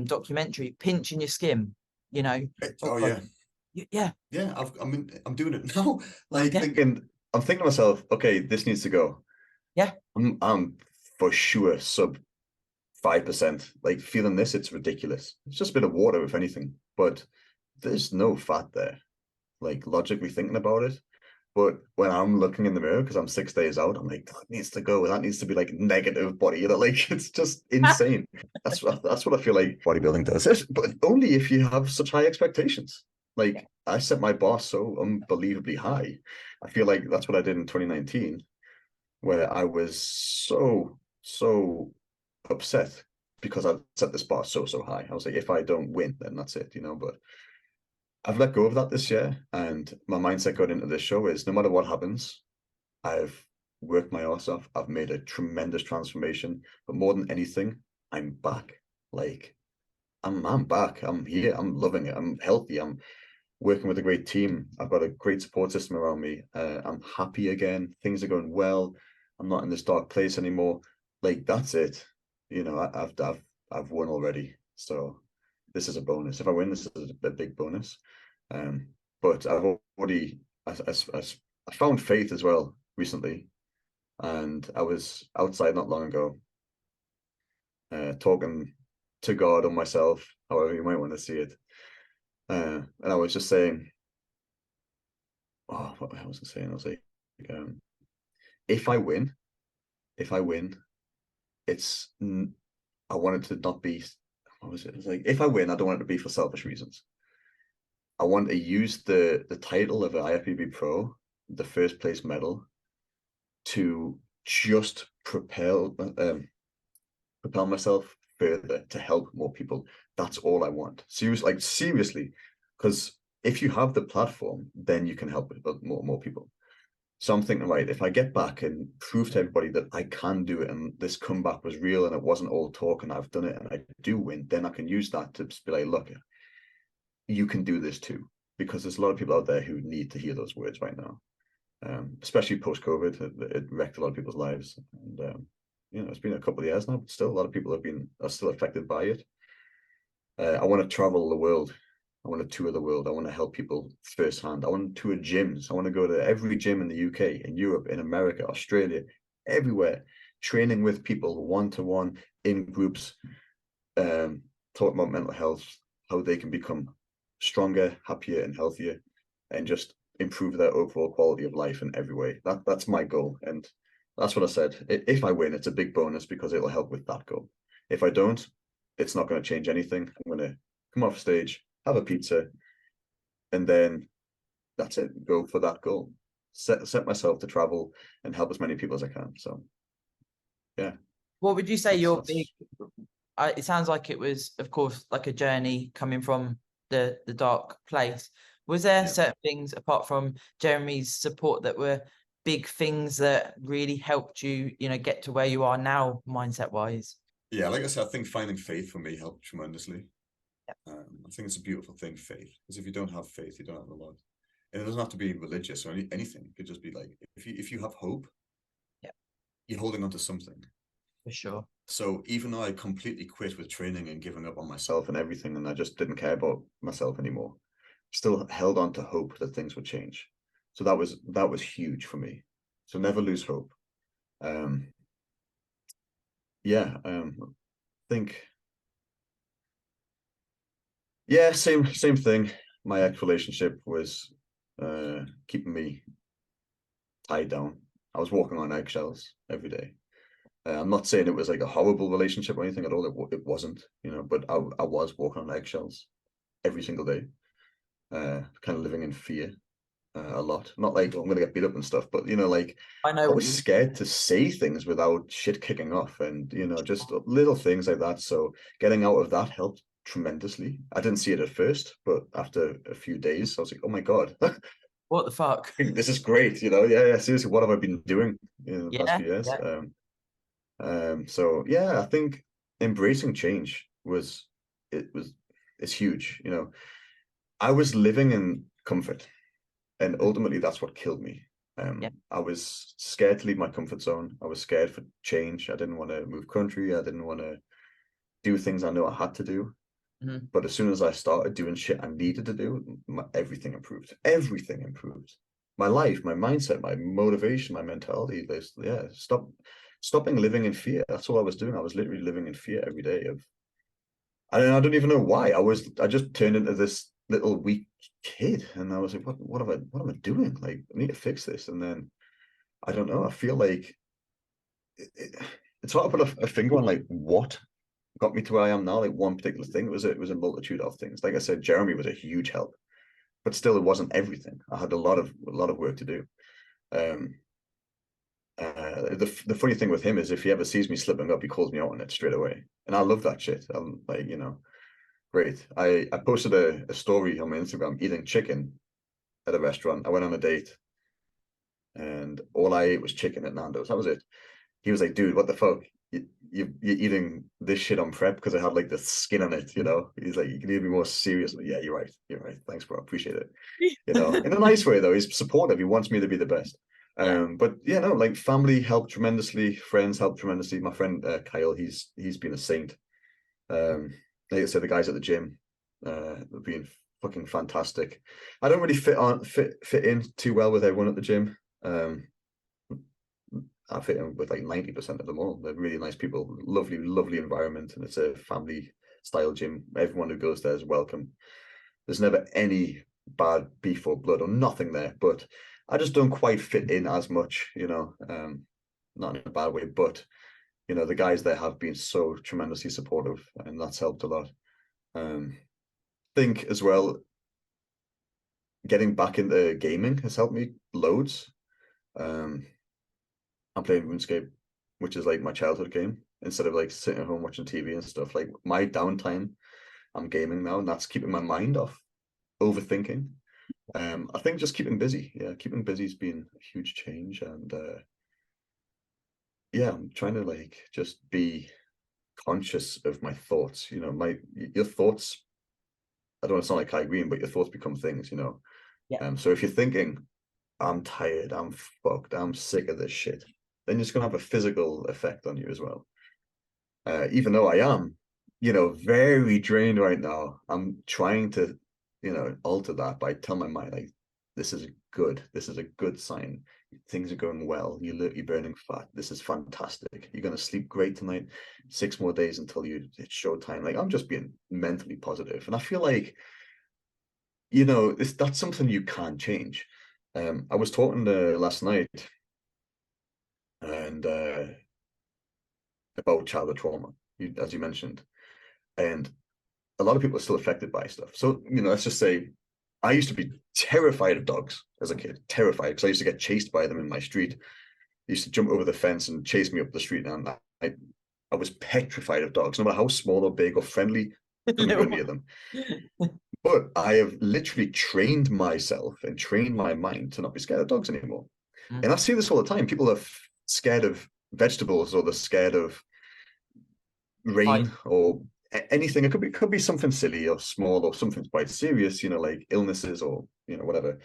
documentary, pinching your skin, you know. Oh yeah. Yeah, Yeah. I'm doing it now. Like yeah, I'm thinking to myself, okay, this needs to go. yeah. I'm for sure sub 5%. Like feeling this, it's ridiculous. It's just a bit of water, if anything, but there's no fat there. Like logically thinking about it. But when I'm looking in the mirror, because I'm 6 days out, I'm like, that needs to go. That needs to be like negative body. You know, like it's just insane. That's what I feel like bodybuilding does it, but only if you have such high expectations. Like I set my bar so unbelievably high. I feel like that's what I did in 2019, where I was so upset because I set this bar so high. I was like, if I don't win, then that's it, But I've let go of that this year, and my mindset going into this show is no matter what happens, I've worked my ass off. I've made a tremendous transformation, but more than anything, I'm back. Like I'm back. I'm here. I'm loving it. I'm healthy. working with a great team. I've got a great support system around me. I'm happy again. Things are going well. I'm not in this dark place anymore. Like, that's it. You know, I've won already. So this is a bonus. If I win, this is a big bonus. But I've already I found faith as well recently, and I was outside not long ago, talking to God or myself, however you might want to see it, and I was just saying, oh, what was I saying? I was like, if I win, it's I want it to not be. What was it? It was like, if I win, I don't want it to be for selfish reasons. I want to use the title of an IFBB Pro, the first place medal, to just propel myself further to help more people. That's all I want. Seriously, because if you have the platform, then you can help more people. So I'm thinking, right, if I get back and prove to everybody that I can do it and this comeback was real and it wasn't all talk and I've done it and I do win, then I can use that to be like, look, you can do this too. Because there's a lot of people out there who need to hear those words right now. Especially post-COVID, it wrecked a lot of people's lives. And you know, it's been a couple of years now, but still a lot of people are still affected by it. I want to travel the world. I want to tour the world. I want to help people firsthand. I want to tour gyms. I want to go to every gym in the UK, in Europe, in America, Australia, everywhere, training with people one-to-one in groups, talking about mental health, how they can become stronger, happier, and healthier, and just improve their overall quality of life in every way. That's my goal. And that's what I said. If I win, it's a big bonus because it'll help with that goal. If I don't, it's not going to change anything. I'm going to come off stage, have a pizza, and then that's it. Go for that goal. Set myself to travel and help as many people as I can. So, yeah. What would you say your that's... big? It sounds like it was, of course, like a journey coming from the dark place. Was there certain things apart from Jeremy's support that were big things that really helped you, you know, get to where you are now, mindset wise? Yeah, like I said, I think finding faith for me helped tremendously. I think it's a beautiful thing, faith, because if you don't have faith, you don't have a lot. And it doesn't have to be religious or anything. It could just be like, if you have hope, you're holding on to something. For sure. So even though I completely quit with training and giving up on myself and everything, and I just didn't care about myself anymore, still held on to hope that things would change. So that was huge for me. So never lose hope. Think, yeah, same thing. My ex-relationship was keeping me tied down. I was walking on eggshells every day. I'm not saying it was like a horrible relationship or anything at all. It wasn't, you know, but I was walking on eggshells every single day, kind of living in fear a lot. Not like, oh, I'm going to get beat up and stuff, but, you know, like I know I what was you scared to say things without shit kicking off and, you know, just little things like that. So getting out of that helped tremendously. I didn't see it at first, but after a few days, I was like, oh my God. what the fuck? This is great, you know. Yeah, seriously, what have I been doing in the past few years? So yeah, I think embracing change it's huge. You know, I was living in comfort, and ultimately that's what killed me. I was scared to leave my comfort zone. I was scared for change. I didn't want to move country. I didn't want to do things I know I had to do. But as soon as I started doing shit I needed to do, everything improved. Everything improved. My life, my mindset, my motivation, my mentality. Stopping living in fear. That's all I was doing. I was literally living in fear every day of. I don't even know why. I just turned into this little weak kid, and I was like, what am I doing? Like, I need to fix this. And then I don't know. I feel like it's hard to put a finger on like what got me to where I am now, like one particular thing. It was a multitude of things. Like I said, Jeremy was a huge help, but still it wasn't everything. I had a lot of work to do. The funny thing with him is if he ever sees me slipping up, he calls me out on it straight away. And I love that shit. I'm like, you know, great. I posted a story on my Instagram eating chicken at a restaurant. I went on a date and all I ate was chicken at Nando's. That was it. He was like, dude, what the fuck? you're eating this shit on prep because I had like the skin on it, you know. He's like, you can even be more serious. Like, yeah, you're right. Thanks, bro. Appreciate it. You know, in a nice way though. He's supportive. He wants me to be the best. Yeah. But yeah, no, like family helped tremendously, friends helped tremendously. My friend Kyle, he's been a saint. Like I said, the guys at the gym have been fucking fantastic. I don't really fit in too well with everyone at the gym. I fit in with like 90% of them all. They're really nice people, lovely environment, and it's a family style gym. Everyone who goes there is welcome. There's never any bad beef or blood or nothing there, but I just don't quite fit in as much, you know, not in a bad way, but you know, the guys there have been so tremendously supportive, and that's helped a lot. Think as well, getting back into gaming has helped me loads. I'm playing RuneScape, which is like my childhood game. Instead of like sitting at home watching TV and stuff, like my downtime, I'm gaming now, and that's keeping my mind off overthinking. I think just keeping busy. Yeah, keeping busy has been a huge change, and yeah, I'm trying to like just be conscious of my thoughts. You know, your thoughts. I don't want to sound like Kai Green, but your thoughts become things. You know, Yeah. so if you're thinking, I'm tired, I'm fucked, I'm sick of this shit, then it's gonna have a physical effect on you as well. Even though I am, you know, very drained right now, I'm trying to, you know, alter that by telling my mind like, this is good. This is a good sign. Things are going well. You're burning fat. This is fantastic. You're gonna sleep great tonight. 6 more days until it's showtime. Like I'm just being mentally positive, and I feel like, you know, that's something you can't change. I was talking to last night, and about childhood trauma, as you mentioned, and a lot of people are still affected by stuff. So, you know, let's just say I used to be terrified of dogs as a kid, terrified, because I used to get chased by them in my street. They used to jump over the fence and chase me up the street, and I was petrified of dogs, no matter how small or big or friendly. Couldn't go near them. But I have literally trained myself and trained my mind to not be scared of dogs anymore. Mm. And I see this all the time. People are scared of vegetables, or they're scared of rain, or anything. It could be something silly or small, or something quite serious, you know, like illnesses, or you know, whatever.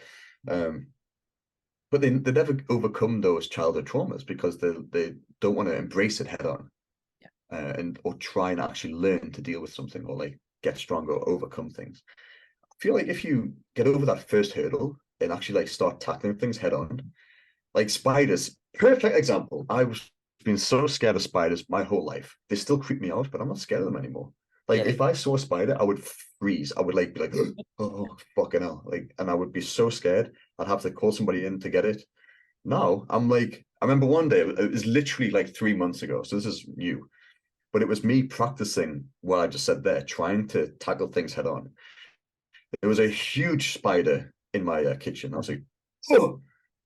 But they never overcome those childhood traumas because they don't want to embrace it head on. Yeah. And or try and actually learn to deal with something, or like get stronger or overcome things. I feel like if you get over that first hurdle and actually like start tackling things head on, like spiders, perfect example. I was been so scared of spiders my whole life. They still creep me out, but I'm not scared of them anymore. Like Yeah. if I saw a spider, I would freeze. I would like be like, oh fucking hell. Like, and I would be so scared. I'd have to call somebody in to get it. Now I'm like, I remember one day, it was literally like 3 months ago. So this is new, but it was me practicing what I just said there, trying to tackle things head on. There was a huge spider in my kitchen. I was like, oh,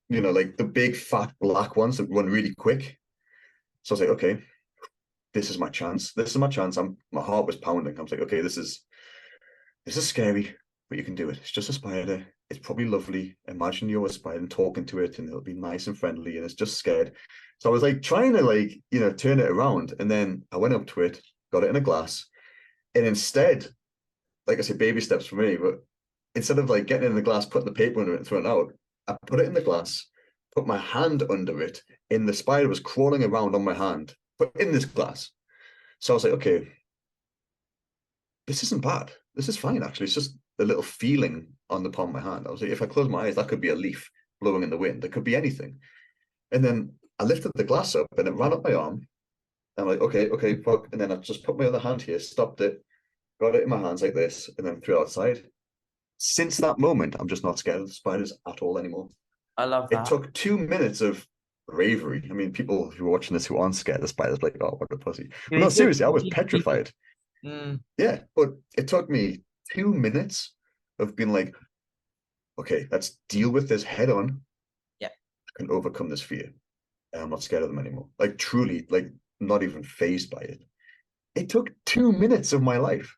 you know, like the big fat black ones that run really quick. So I was like, okay, this is my chance. This is my chance. My heart was pounding. I was like, okay, this is scary, but you can do it. It's just a spider. It's probably lovely. Imagine you're a spider and talking to it, and it'll be nice and friendly, and it's just scared. So I was like trying to like, you know, turn it around. And then I went up to it, got it in a glass, and instead, like I said, baby steps for me, but instead of like getting in the glass, putting the paper under it and throwing it out, I put it in the glass, put my hand under it, and the spider was crawling around on my hand, but in this glass. So I was like, okay, this isn't bad. This is fine, actually. It's just a little feeling on the palm of my hand. I was like, if I close my eyes, that could be a leaf blowing in the wind. It could be anything. And then I lifted the glass up and it ran up my arm. I'm like, okay, fuck. And then I just put my other hand here, stopped it, got it in my hands like this, and then threw it outside. Since that moment, I'm just not scared of the spiders at all anymore. I love It that. took 2 minutes of bravery. I mean, people who are watching this who aren't scared of spiders, like, oh, what a pussy. But no, seriously, I was petrified. Mm. Yeah, but it took me 2 minutes of being like, okay, let's deal with this head on. Yeah. I can overcome this fear. And I'm not scared of them anymore. Like truly, like not even phased by it. It took 2 minutes of my life.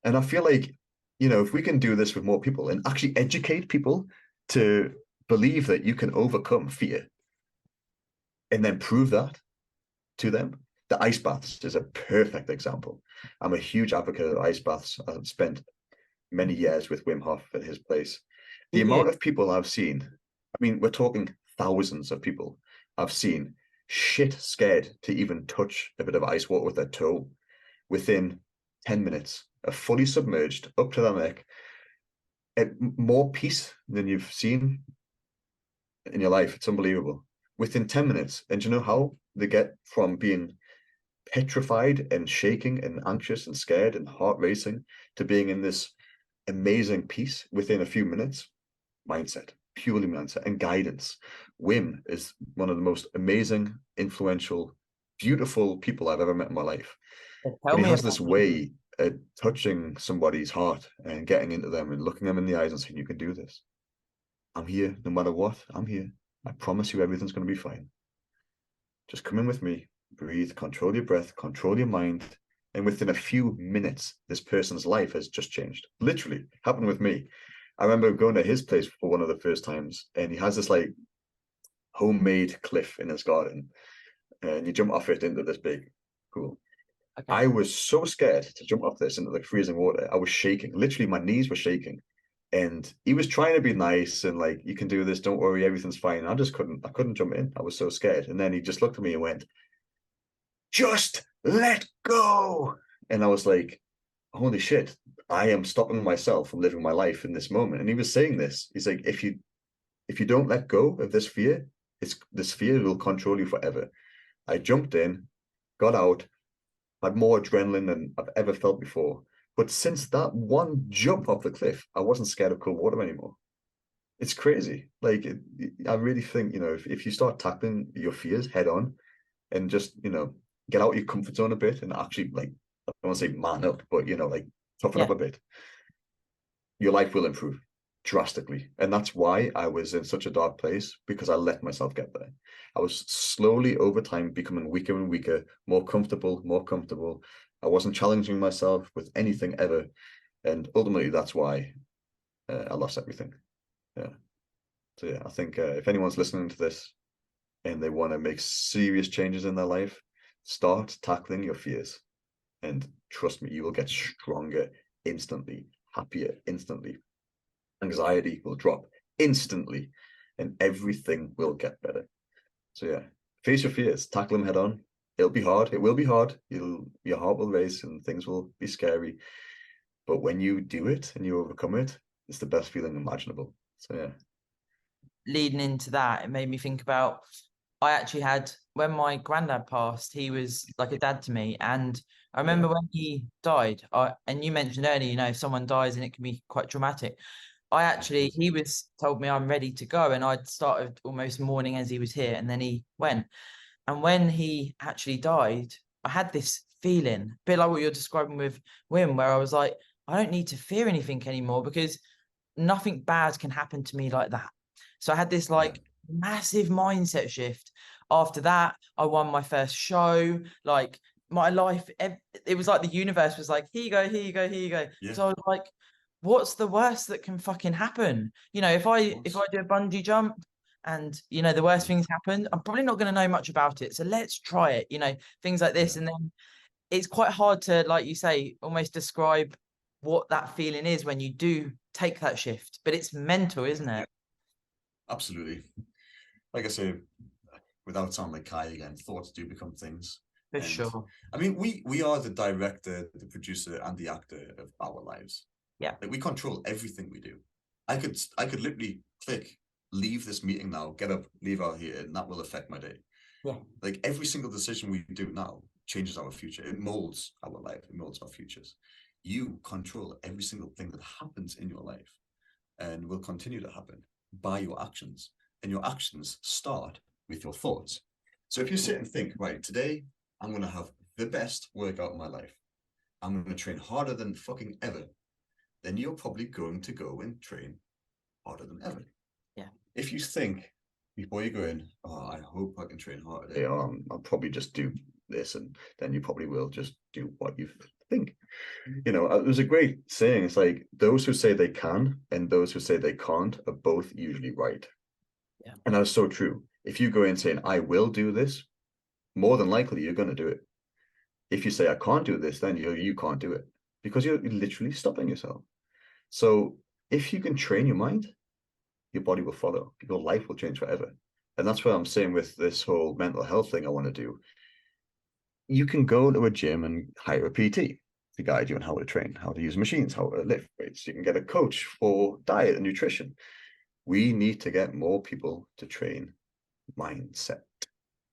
And I feel like, you know, if we can do this with more people and actually educate people to believe that you can overcome fear and then prove that to them, The ice baths is a perfect example. I'm a huge advocate of ice baths. I've spent many years with Wim Hof at his place. The Did you? amount of people I've seen, I mean, we're talking thousands of people I've seen shit scared to even touch a bit of ice water with their toe within 10 minutes, are fully submerged up to their neck, more peace than you've seen in your life. It's unbelievable. Within 10 minutes. And do you know how they get from being petrified and shaking and anxious and scared and heart racing to being in this amazing peace within a few minutes? Mindset, purely mindset and guidance. Wim is one of the most amazing, influential, beautiful people I've ever met in my life. Tell But he me has about this way at touching somebody's heart and getting into them and looking them in the eyes and saying, you can do this. I'm here no matter what. I'm here. I promise you everything's going to be fine. Just come in with me, breathe, control your breath, control your mind. And within a few minutes, this person's life has just changed. Literally happened with me. I remember going to his place for one of the first times, and he has this like homemade cliff in his garden, and you jump off it into this big pool. okay. I was so scared to jump off this into the freezing water. I was shaking. Literally, my knees were shaking. And he was trying to be nice and like, you can do this, don't worry, everything's fine. I couldn't jump in. I was so scared. And then he just looked at me and went, just let go. And I was like, holy shit, I am stopping myself from living my life in this moment. And he was saying this. He's like, if you don't let go of this fear will control you forever. I jumped in, got out, had more adrenaline than I've ever felt before. But since that one jump off the cliff, I wasn't scared of cold water anymore. It's crazy. Like, I really think, if you start tackling your fears head on and just, get out your comfort zone a bit and actually, like, I don't want to say man up, but, like, toughen Yeah. up a bit, your life will improve drastically. And that's why I was in such a dark place, because I let myself get there. I was slowly over time becoming weaker and weaker, more comfortable, more comfortable. I wasn't challenging myself with anything ever. And ultimately, that's why I lost everything. Yeah. So, yeah, I think if anyone's listening to this and they want to make serious changes in their life, start tackling your fears. And trust me, you will get stronger instantly, happier instantly. Anxiety will drop instantly and everything will get better. So yeah, face your fears, tackle them head on. It'll be hard. It will be hard. Your heart will race and things will be scary. But when you do it and you overcome it, it's the best feeling imaginable. So yeah. Leading into that, it made me think about, I actually had, when my granddad passed, he was like a dad to me. And I remember when he died, and you mentioned earlier, if someone dies and it can be quite traumatic. He was told me I'm ready to go. And I'd started almost mourning as he was here. And then he went. And when he actually died, I had this feeling, a bit like what you're describing with Wim, where I was like, I don't need to fear anything anymore because nothing bad can happen to me like that. So I had this like massive mindset shift. After that, I won my first show. Like my life, it was like the universe was like, here you go, here you go, here you go. Yeah. So I was like, what's the worst that can fucking happen? If I do a bungee jump and the worst things happen, I'm probably not going to know much about it. So let's try it, things like this. Yeah. And then it's quite hard to, like you say, almost describe what that feeling is when you do take that shift, but it's mental, isn't it? Absolutely. Like I say, without sounding like Kai again, thoughts do become things. For And sure. I mean, we are the director, the producer, and the actor of our lives. Yeah. Like, we control everything we do. I could literally click, leave this meeting now, get up, leave out here, and that will affect my day. Yeah. Like, every single decision we do now changes our future. It molds our life. It molds our futures. You control every single thing that happens in your life and will continue to happen by your actions. And your actions start with your thoughts. So if you sit and think, right, today I'm going to have the best workout of my life, I'm going to train harder than fucking ever, then you're probably going to go and train harder than ever. Yeah. If you think before you go in, oh, I hope I can train harder today, I'll probably just do this, and then you probably will just do what you think. There's a great saying. It's like, those who say they can and those who say they can't are both usually right. Yeah. And that's so true. If you go in saying, I will do this, more than likely you're going to do it. If you say I can't do this, then you can't do it, because you're literally stopping yourself. So if you can train your mind, your body will follow. Your life will change forever. And that's what I'm saying with this whole mental health thing I want to do. You can go to a gym and hire a PT to guide you on how to train, how to use machines, how to lift weights. You can get a coach for diet and nutrition. We need to get more people to train mindset.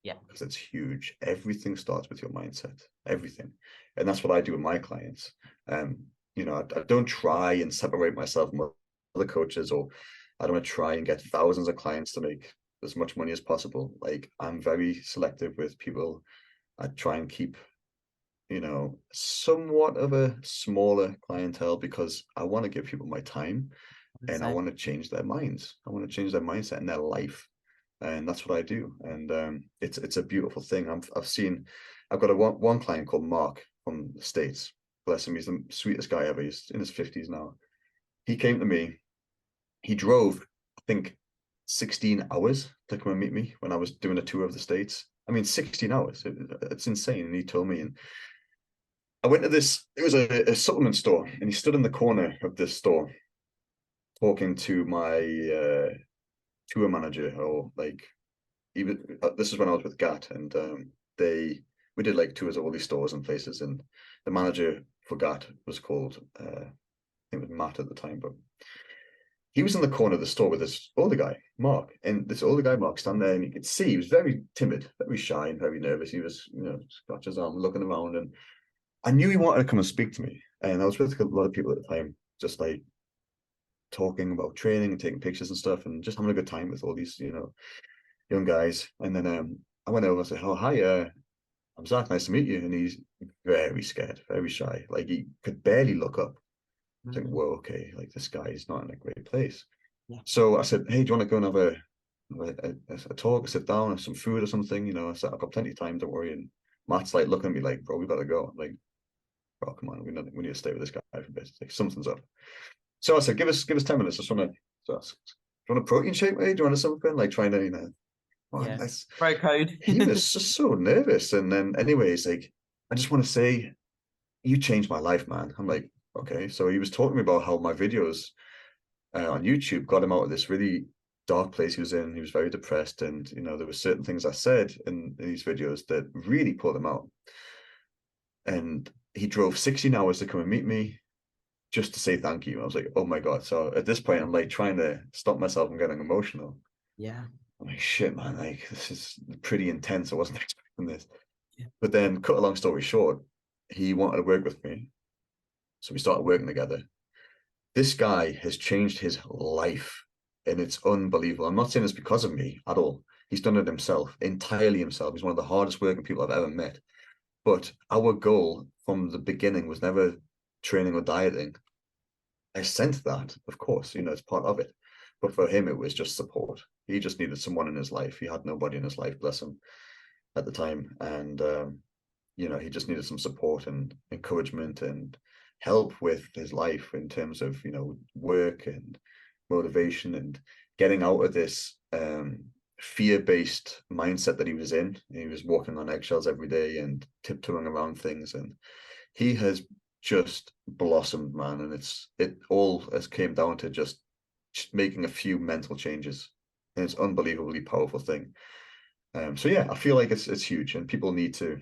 Yeah. Because it's huge. Everything starts with your mindset. Everything. And that's what I do with my clients. You know, I don't try and separate myself from other coaches, or I don't want to try and get thousands of clients to make as much money as possible. Like, I'm very selective with people. I try and keep, you know, somewhat of a smaller clientele, because I want to give people my time, and I want to change their minds. I want to change their mindset and their life. And that's what I do. And it's a beautiful thing. I've got one client called Mark from the States. Bless him, he's the sweetest guy ever. He's in his 50s now. He came to me. He drove, I think, 16 hours to come and meet me when I was doing a tour of the States. I mean, 16 hours. It's insane. And he told me, and I went to this, it was a supplement store, and he stood in the corner of this store talking to my tour manager, or like, even this is when I was with GAT, and we did like tours of all these stores and places, and the manager for GAT was called I think it was Matt at the time, but he was in the corner of the store with this older guy, Mark, and this older guy, Mark, standing there, and you could see he was very timid, very shy, and very nervous. He was, you know, scratching his arm, looking around, and I knew he wanted to come and speak to me. And I was with a lot of people at the time, just like talking about training and taking pictures and stuff, and just having a good time with all these, you know, young guys. And then I went over and said, "Oh, hi, I'm Zach. Nice to meet you." And he's very scared, very shy. Like, he could barely look up. I think, whoa, okay, like, this guy is not in a great place. Yeah. So I said, "Hey, do you want to go and have a talk, sit down, have some food or something?" You know, I said, "I've got plenty of time, don't worry." And Matt's like looking at me like, "Bro, we got to go." I'm like, "Bro, come on, we need to stay with this guy for a bit. Like, something's up." So I said, give us 10 minutes. I just want to, so do you want a protein shake, mate? Do you want something? Like, trying to, you know, Yeah. that's, Pro code. he was just so nervous. And then, anyways, like, I just want to say, you changed my life, man. I'm like, okay. So he was talking to me about how my videos on YouTube got him out of this really dark place he was in. He was very depressed, and, you know, there were certain things I said in these videos that really pulled him out. And he drove 16 hours to come and meet me, just to say thank you. I was like, oh my God. So at this point, I'm like trying to stop myself from getting emotional. Yeah. I'm like, shit, man, like, this is pretty intense. I wasn't expecting this. Yeah. But then, cut a long story short, he wanted to work with me. So we started working together. This guy has changed his life, and it's unbelievable. I'm not saying this because of me at all. He's done it himself, entirely himself. He's one of the hardest working people I've ever met. But our goal from the beginning was never training or dieting. I sense that, of course, you know, it's part of it. But for him, it was just support. He just needed someone in his life. He had nobody in his life, bless him, at the time. And, you know, he just needed some support and encouragement and help with his life in terms of, you know, work and motivation, and getting out of this fear-based mindset that he was in. He was walking on eggshells every day and tiptoeing around things. And he has just blossomed, man. And it all has came down to just making a few mental changes. And it's an unbelievably powerful thing. So yeah, I feel like it's huge, and people need to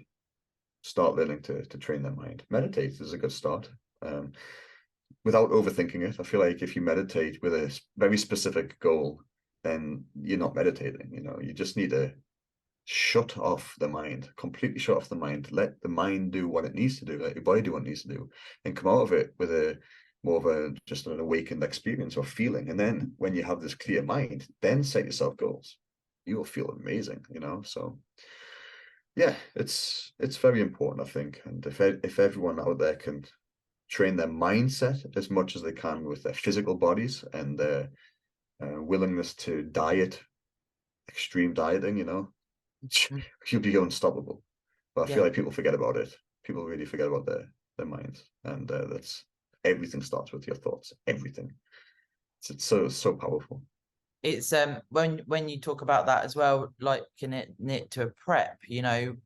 start learning to train their mind. Meditate is a good start. Without overthinking it. I feel like if you meditate with a very specific goal, then you're not meditating. You know, you just need to shut off the mind, completely shut off the mind, let the mind do what it needs to do, let your body do what it needs to do, and come out of it with a more of a just an awakened experience or feeling. And then when you have this clear mind, then set yourself goals. You will feel amazing, you know. So yeah, it's very important, I think. And if everyone out there can train their mindset as much as they can with their physical bodies and their willingness to diet, extreme dieting, you know, you'll be unstoppable. But I Yeah. feel like people forget about it. People really forget about their minds, and that's everything starts with your thoughts. Everything. It's so powerful. It's when you talk about that as well, like, can it knit to a prep, you know,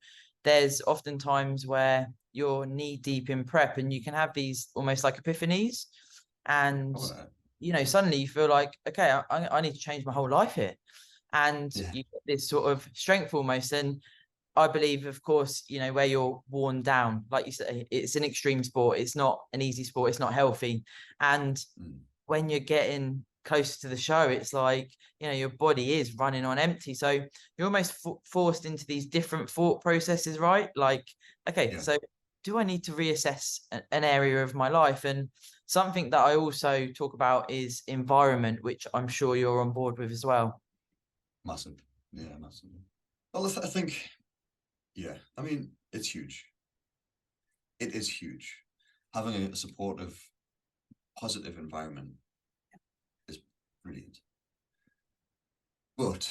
there's often times where you're knee deep in prep and you can have these almost like epiphanies, and suddenly you feel like, okay, I need to change my whole life here, and you get this sort of strength almost. And I believe, of course, where you're worn down, like you say, it's an extreme sport. It's not an easy sport. It's not healthy. And when you're getting closer to the show, it's like, your body is running on empty. So you're almost forced into these different thought processes, right? Like, okay, so do I need to reassess an area of my life? And something that I also talk about is environment, which I'm sure you're on board with as well. Massive. Yeah, massive. Well, I think, I mean, it's huge. It is huge. Having a supportive, positive environment is brilliant. But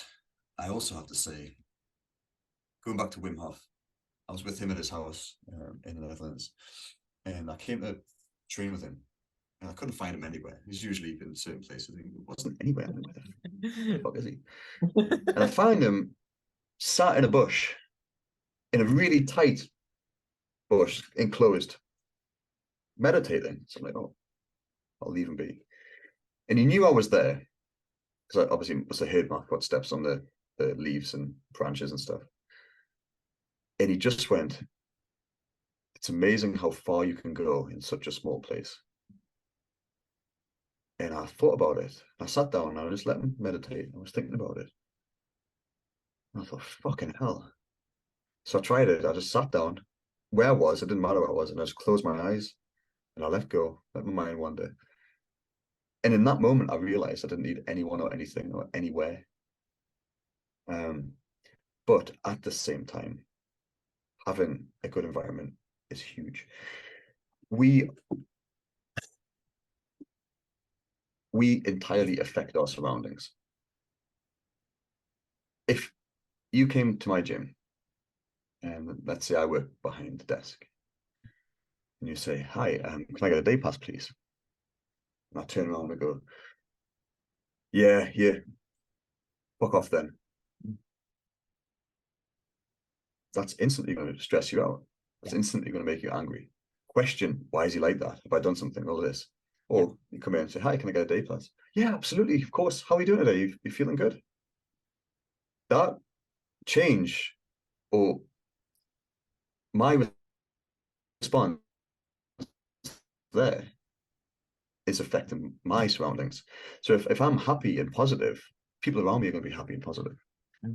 I also have to say, going back to Wim Hof, I was with him at his house in the Netherlands, and I came to train with him, and I couldn't find him anywhere. He's usually in certain places. He wasn't anywhere. Where the fuck is he? And I found him sat in a bush, in a really tight bush, enclosed, meditating. So I'm like, oh, I'll leave him be. And he knew I was there, because I obviously must have heard my footsteps on the leaves and branches and stuff. And he just went, it's amazing how far you can go in such a small place. And I thought about it. I sat down and I just let him meditate. I was thinking about it. And I thought, fucking hell. So I tried it. I just sat down where I was. It didn't matter where I was. And I just closed my eyes and I let go, let my mind wander. And in that moment, I realized I didn't need anyone or anything or anywhere. But at the same time, having a good environment is huge. We entirely affect our surroundings. If you came to my gym, and let's say I work behind the desk, and you say, hi, can I get a day pass, please? And I turn around and go, yeah, fuck off then. That's instantly going to stress you out. That's instantly going to make you angry. Question, why is he like that? Have I done something? All of this. Or you come in and say, hi, can I get a day pass? Yeah, absolutely, of course. How are you doing today? You feeling good? That change, or my response there, is affecting my surroundings. So if I'm happy and positive, people around me are going to be happy and positive.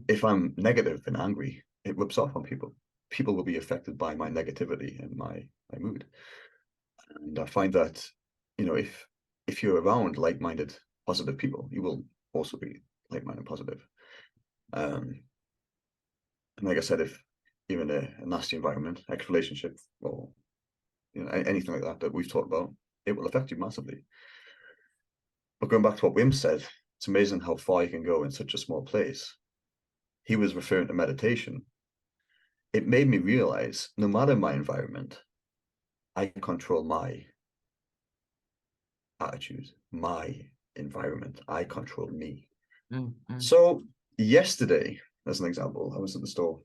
If I'm negative and angry, it rubs off on people. People will be affected by my negativity and my mood. And I find that, if you're around like-minded, positive people, you will also be like-minded, positive. And like I said, if you're in a nasty environment, ex-relationship, or anything like that we've talked about, it will affect you massively. But going back to what Wim said, it's amazing how far you can go in such a small place. He was referring to meditation. It made me realize, no matter my environment, I control my attitude, my environment. I control me. So yesterday, as an example, I was at the store,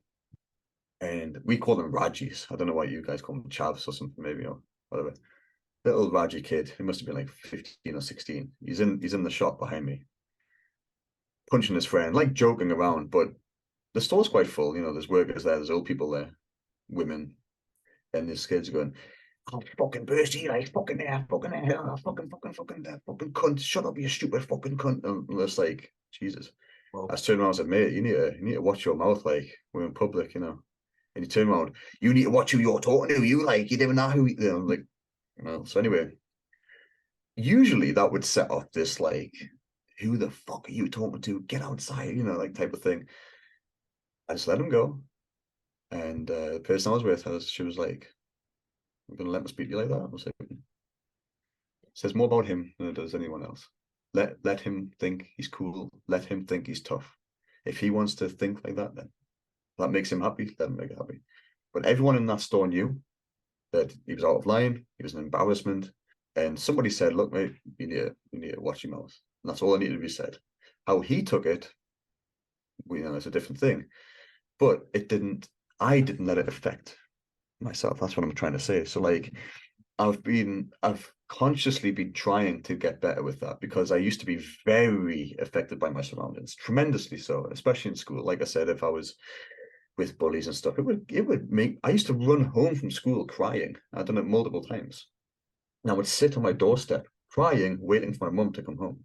and we call them Rajis. I don't know why you guys call them chavs or something, maybe, or whatever. Little Raji kid, he must have been like 15 or 16. He's in the shop behind me, punching his friend, like joking around, but the store's quite full. There's workers there, there's old people there, women, and these kids are going, oh, fucking bursty, like, fucking there, fucking there, fucking cunt, shut up, you stupid fucking cunt. And it's like, Jesus. Well, I was turning around and said, mate, you need to watch your mouth, like, we're in public, And you turn around, you need to watch who you're talking to, you never know who, like, so anyway, usually that would set off this, like, who the fuck are you talking to? Get outside, like, type of thing. I just let him go. And the person I was with, she was like, I'm going to let me speak to you like that? I was like, it says more about him than it does anyone else. Let him think he's cool. Let him think he's tough. If he wants to think like that, then that makes him happy. Let him make it happy. But everyone in that store knew that he was out of line. He was an embarrassment. And somebody said, look, mate, you need to watch your mouth. And that's all that needed to be said. How he took it, it's a different thing. But it didn't I didn't let it affect myself. That's what I'm trying to say. So like I've consciously been trying to get better with that, because I used to be very affected by my surroundings, tremendously so, especially in school. Like I said, if I was with bullies and stuff, it would make, I used to run home from school crying. I've done it multiple times. And I would sit on my doorstep crying, waiting for my mum to come home.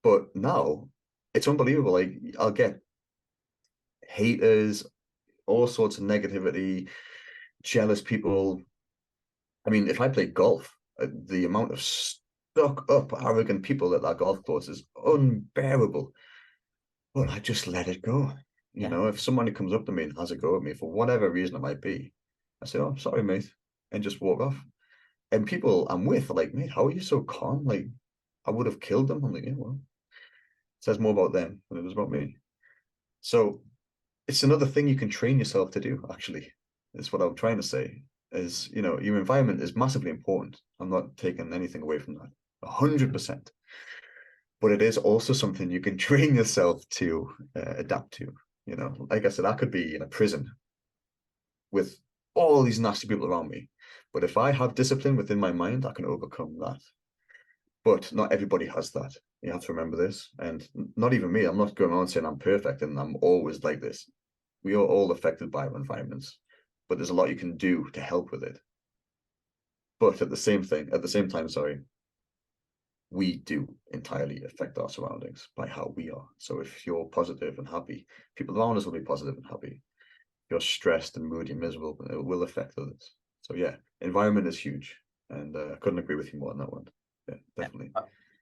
But now it's unbelievable. Like I'll get haters, all sorts of negativity, jealous people. I mean, if I play golf, the amount of stuck up, arrogant people at that golf course is unbearable. But I just let it go. You Yeah, know, if somebody comes up to me and has a go at me for whatever reason it might be, I say, "Oh, sorry, mate," and just walk off. And people I'm with are like, "Mate, how are you so calm? Like, I would have killed them." I'm like, "Yeah, well, it says more about them than it does about me." So it's another thing you can train yourself to do, actually. Is what I'm trying to say. Is, you know, your environment is massively important. I'm not taking anything away from that. 100%. But it is also something you can train yourself to adapt to. You know, like I said, I could be in a prison with all these nasty people around me. But if I have discipline within my mind, I can overcome that. But not everybody has that. You have to remember this. And not even me. I'm not going on saying I'm perfect and I'm always like this. We are all affected by our environments, but there's a lot you can do to help with it. But at the same time, sorry, we do entirely affect our surroundings by how we are. So if you're positive and happy, people around us will be positive and happy. If you're stressed and moody and miserable, it will affect others. So yeah, environment is huge, and I couldn't agree with you more on that one. Yeah, yeah. definitely.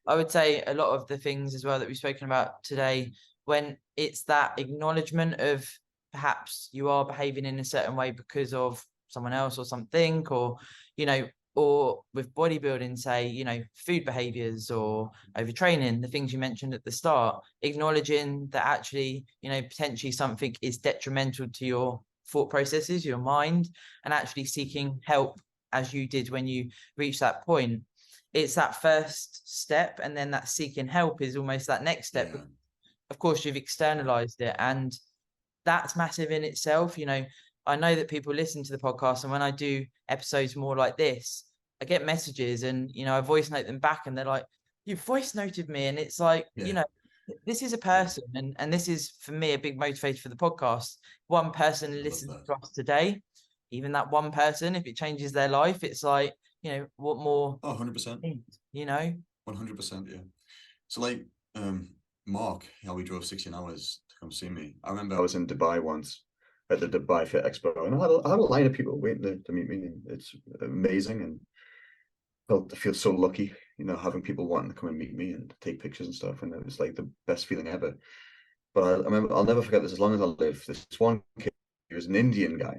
I would say a lot of the things as well that we've spoken about today, when it's that acknowledgement of perhaps you are behaving in a certain way because of someone else or something, or, you know, or with bodybuilding, say, you know, food behaviors or overtraining, the things you mentioned at the start, acknowledging that actually, you know, potentially something is detrimental to your thought processes, your mind, and actually seeking help as you did when you reached that point. It's that first step, and then that seeking help is almost that next step. Yeah, Of course, you've externalized it, and that's massive in itself. You know, I know that people listen to the podcast, and when I do episodes more like this, I get messages, and, you know, I voice note them back, and they're like, "You voice noted me," and it's like, you yeah, know, this is a yeah. person, and this is for me a big motivator for the podcast. One person I love listens that. to us today, even that one person, if it changes their life, it's like, you know, what more, Oh, 100%. you know? 100%, yeah. So like um Mark, how he drove 16 hours to come see me. I remember I was in Dubai once at the Dubai Fit Expo, and I had a line of people waiting to meet me, and it's amazing, and I feel so lucky, you know, having people wanting to come and meet me and take pictures and stuff, and it was like the best feeling ever. But I remember, I'll never forget this as long as I live. This one kid, he was an Indian guy.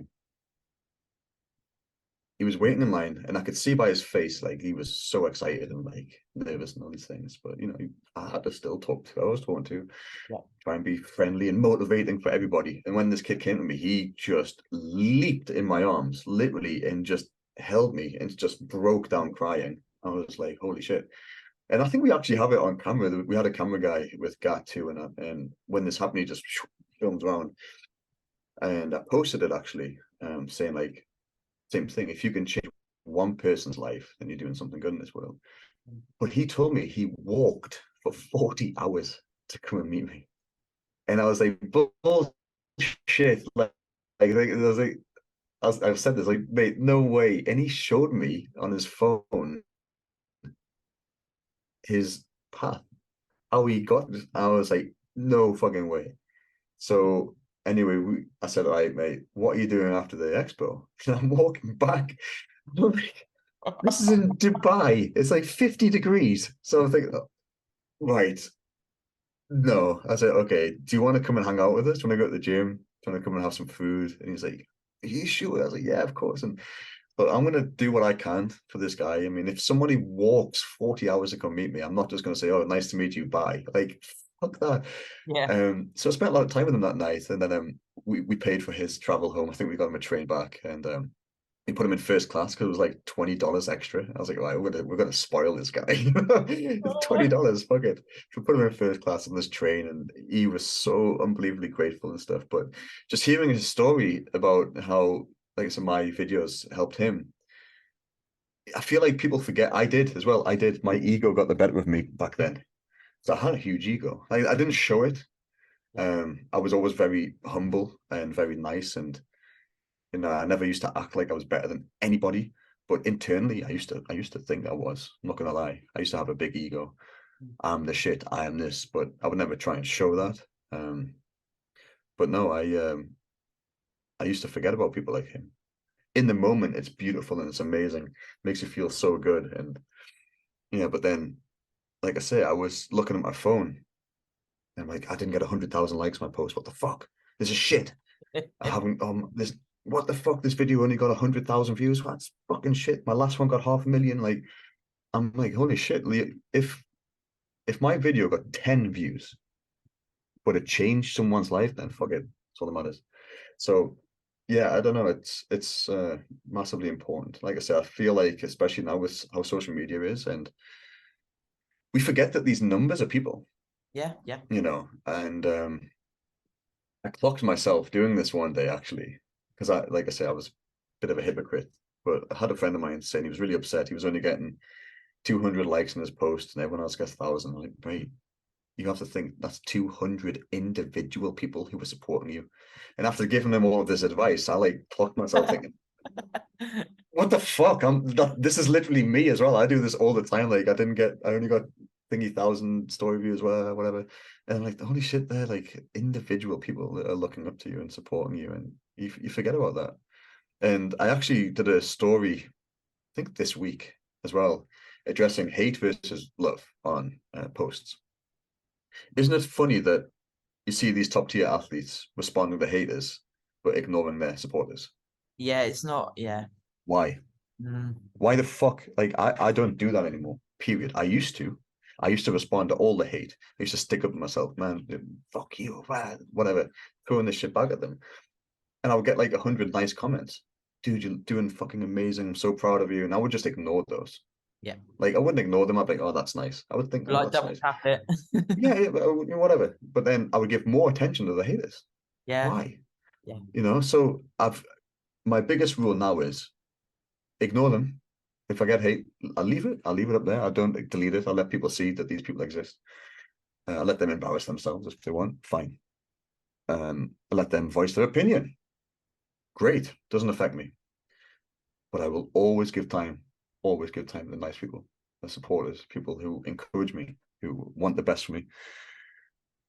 He was waiting in line, and I could see by his face, like he was so excited and like nervous and all these things. But you know, I had to still talk to. I was talking to, Yeah. try and be friendly and motivating for everybody. And when this kid came to me, he just leaped in my arms, literally, and just held me and just broke down crying. I was like, holy shit. And I think we actually have it on camera. We had a camera guy with GAT too, and when this happened, he just filmed around, and I posted it actually, saying like, same thing. If you can change one person's life, then you're doing something good in this world. But he told me he walked for 40 hours to come and meet me. And I was like, bullshit. I was like, I've said this, like, mate, no way. And he showed me on his phone his path, how he got this. I was like, no fucking way. So anyway, I said, all right, mate, what are you doing after the expo? And I'm walking back. I'm like, this is in Dubai. It's like 50 degrees. So I think, right, no. I said, okay, do you want to come and hang out with us? Do you want to go to the gym? Do you want to come and have some food? And he's like, are you sure? I was like, yeah, of course. And but I'm gonna do what I can for this guy. I mean, if somebody walks 40 hours to come meet me, I'm not just gonna say, oh, nice to meet you, bye. Like, fuck that. Yeah. So I spent a lot of time with him that night, and then we paid for his travel home. I think we got him a train back, and he put him in first class because it was like $20 extra. I was like, right, we're gonna spoil this guy. It's $20, fuck it. We put him in first class on this train, and he was so unbelievably grateful and stuff. But just hearing his story about how, like I said, my videos helped him, I feel like people forget I did as well. I did. My ego got the better of me back then. So I had a huge ego. I didn't show it. Yeah. I was always very humble and very nice, and I never used to act like I was better than anybody. But internally, I used to think I was. I'm not gonna lie. I used to have a big ego. I'm the shit. I am this, but I would never try and show that. But no, I used to forget about people like him. In the moment, it's beautiful and it's amazing. Makes you feel so good. And yeah, but then, like I say, I was looking at my phone and I'm like, I didn't get 100,000 likes on my post. What the fuck? This is shit. I haven't this what the fuck? This video only got 100,000 views. That's fucking shit. My last one got 500,000. Like, I'm like, holy shit. If my video got 10 views, but it changed someone's life, then fuck it. That's all that matters. So yeah, I don't know. It's massively important. Like I said, I feel like, especially now with how social media is, and we forget that these numbers are people, Yeah, yeah. and I clocked myself doing this one day actually, because like I say, I was a bit of a hypocrite. But I had a friend of mine saying he was really upset. He was only getting 200 likes on his post, and everyone else gets 1,000. I'm like, wait, you have to think that's 200 individual people who were supporting you. And after giving them all of this advice, I like clocked myself thinking, what the fuck? This is literally me as well. I do this all the time. Like I only got thingy 1,000 story views, whatever. And I'm like, holy shit, they're like individual people that are looking up to you and supporting you, and you forget about that. And I actually did a story, I think this week as well, addressing hate versus love on posts. Isn't it funny that you see these top tier athletes responding to haters but ignoring their supporters? Yeah, it's not. Yeah. Why? Mm. Why the fuck? Like, I don't do that anymore. Period. I used to. I used to respond to all the hate. I used to stick up for myself, man. Fuck you, man, whatever. Throwing this shit back at them, and I would get like 100 nice comments. Dude, you're doing fucking amazing. I'm so proud of you. And I would just ignore those. Yeah. Like, I wouldn't ignore them. I'd be like, oh, that's nice. I would think, oh, Like that's double nice. tap it. Yeah, yeah, whatever. But then I would give more attention to the haters. Yeah. Why? Yeah. So my biggest rule now is ignore them. If I get hate, I'll leave it. I'll leave it up there. I don't delete it. I'll let people see that these people exist. I'll let them embarrass themselves if they want. Fine. I'll let them voice their opinion. Great. Doesn't affect me. But I will always give time to the nice people, the supporters, people who encourage me, who want the best for me.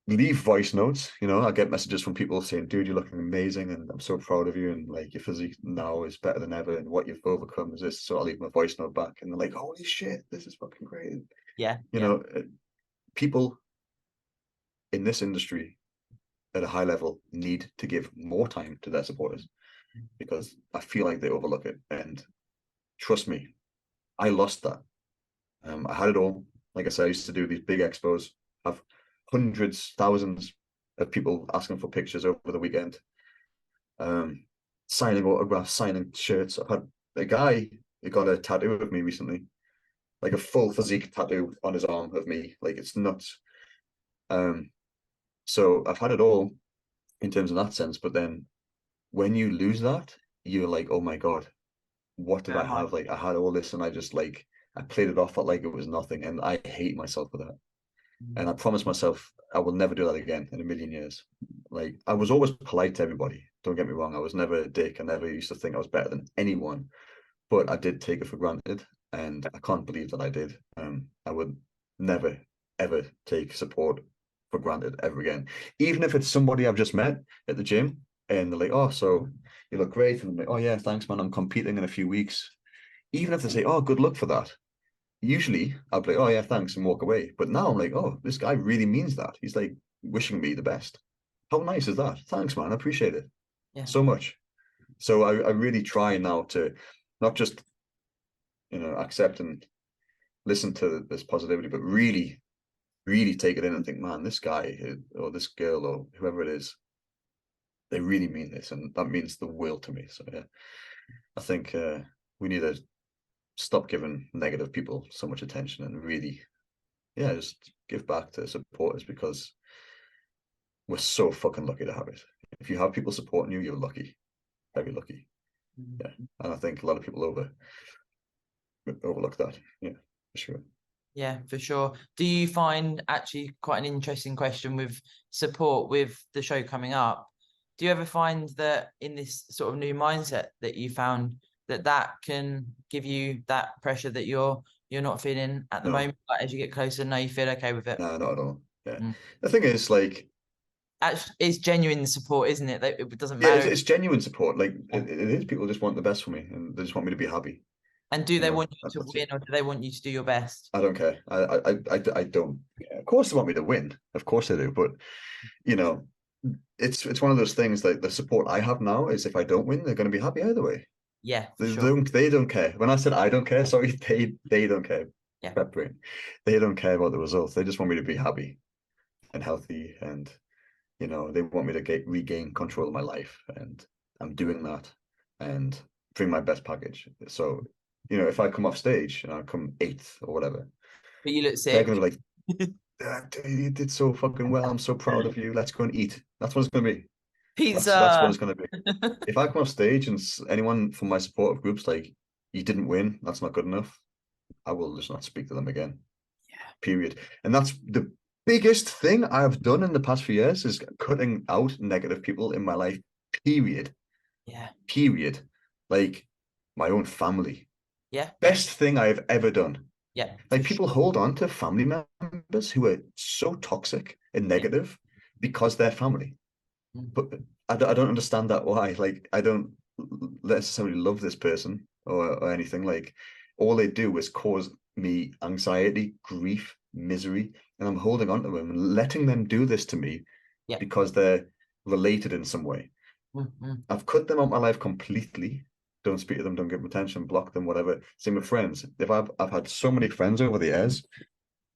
Leave voice notes. I get messages from people saying, dude, you're looking amazing and I'm so proud of you, and like your physique now is better than ever and what you've overcome is this. So I'll leave my voice note back and they're like, holy shit, this is fucking great. Yeah. you Yeah. know People in this industry at a high level need to give more time to their supporters, because I feel like they overlook it. And trust me, I lost that. I had it all. Like I said, I used to do these big expos, have hundreds, thousands of people asking for pictures over the weekend, signing autographs, signing shirts. I've had a guy who got a tattoo of me recently, like a full physique tattoo on his arm of me. Like, it's nuts. So I've had it all in terms of that sense. But then when you lose that, you're like, oh my God, what did Where I am I? have? Like, I had all this and I just like, I played it off like it was nothing. And I hate myself for that. Mm. And I promised myself I will never do that again in a million years. Like, I was always polite to everybody. Don't get me wrong. I was never a dick. I never used to think I was better than anyone, but I did take it for granted. And I can't believe that I did. I would never, ever take support for granted ever again. Even if it's somebody I've just met at the gym and they're like, oh, so you look great. And I'm like, oh, yeah, thanks, man. I'm competing in a few weeks. Even if they say, oh, good luck for that, usually I'll be like, oh yeah, thanks, and walk away. But now I'm like, oh, this guy really means that. He's like wishing me the best. How nice is that? Thanks, man. I appreciate it Yeah. so much. So I really try now to not just accept and listen to this positivity, but really, really take it in and think, man, this guy or this girl or whoever it is, they really mean this, and that means the world to me. So yeah, I think we need to stop giving negative people so much attention and really, yeah, just give back to supporters, because we're so fucking lucky to have it. If you have people supporting you, you're lucky, very lucky. Yeah, and I think a lot of people overlook that. Yeah, for sure. Yeah, for sure. Do you find, actually quite an interesting question with support with the show coming up, do you ever find that in this sort of new mindset that you found that that can give you that pressure that you're not feeling at the No, moment, but as you get closer, now you feel okay with it? no, not at all. Yeah, Mm. the thing is, like, Actually, it's genuine support, isn't it? That it doesn't yeah, matter. it's genuine support. Like Yeah. it is. People just want the best for me, and they just want me to be happy. And do You they know, want you to that's it. win, or do they want you to do your best? I don't care. I don't care. Of course, they want me to win. Of course, they do. But you know, it's one of those things. Like the support I have now is, if I don't win, they're going to be happy either way. Yeah, for They sure. don't. They don't care. When I said I don't care, sorry, they don't care. Yeah. Prep brain. They don't care about the results. They just want me to be happy and healthy, and they want me to regain control of my life, and I'm doing that, and bring my best package. So, if I come off stage and I come eighth or whatever, But you look they're gonna sick. be like, dude, you did so fucking well. I'm so proud of you. Let's go and eat. That's what it's gonna be. That's what Pizza. it's gonna be. If I come off stage and anyone from my supportive groups like, you didn't win, that's not good enough, I will just not speak to them again. Period. And that's the biggest thing I've done in the past few years, is cutting out negative people in my life. Period. Yeah. Period. Like my own family. Yeah. Best thing I've ever done. Yeah, Like, for people sure. hold on to family members who are so toxic and Yeah. negative because they're family. Mm. But I don't understand that why. Like, I don't necessarily love this person or anything. Like, all they do is cause me anxiety, grief, misery, and I'm holding on to them and letting them do this to me Yeah. because they're related in some way. Mm-hmm. I've cut them out of my life completely. Don't speak to them, don't give them attention, block them, whatever. Same with friends. If I've had so many friends over the years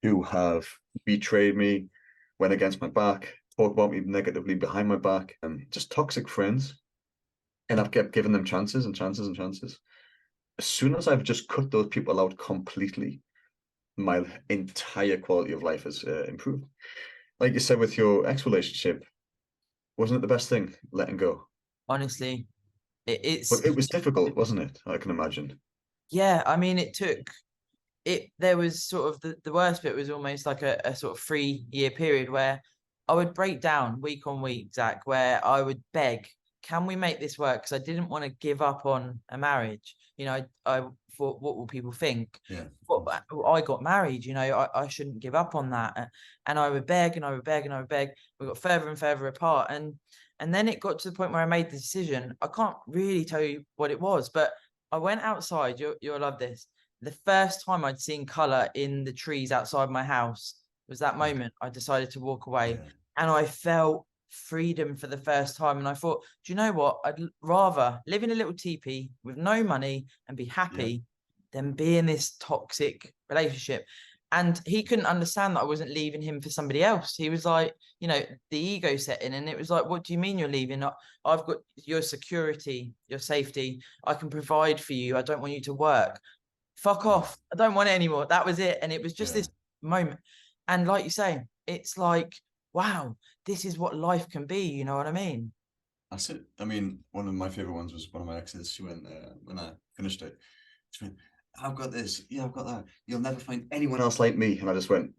who have betrayed me, went against my back, talked about me negatively behind my back, and just toxic friends. And I've kept giving them chances and chances and chances. As soon as I've just cut those people out completely, my entire quality of life has improved. Like you said with your ex relationship, wasn't it the best thing letting go? Honestly, it's But it was difficult, wasn't it? I can imagine. yeah. I mean, it took it. There was sort of the worst bit was almost like a sort of 3 year period where I would break down week on week, Zach, where I would beg, can we make this work? Because I didn't want to give up on a marriage. I thought, what will people think? Yeah. But I got married, I shouldn't give up on that. And I would beg and I would beg and I would beg. We got further and further apart. And then it got to the point where I made the decision. I can't really tell you what it was, but I went outside. You'll love this. The first time I'd seen color in the trees outside my house was that moment I decided to walk away, Yeah. and I felt freedom for the first time. And I thought, do you know what? I'd rather live in a little teepee with no money and be Yeah. happy than be in this toxic relationship. And he couldn't understand that I wasn't leaving him for somebody else. He was like, the ego set in, and it was like, what do you mean you're leaving? I've got your security, your safety. I can provide for you. I don't want you to work. Fuck Yeah. off. I don't want it anymore. That was it. And it was just Yeah. this moment. And like you say, it's like, wow, this is what life can be. You know what I mean? That's it. I mean, one of my favorite ones was one of my exes. She went, when I finished it, she went, I've got this. Yeah, I've got that. You'll never find anyone else like me. And I just went,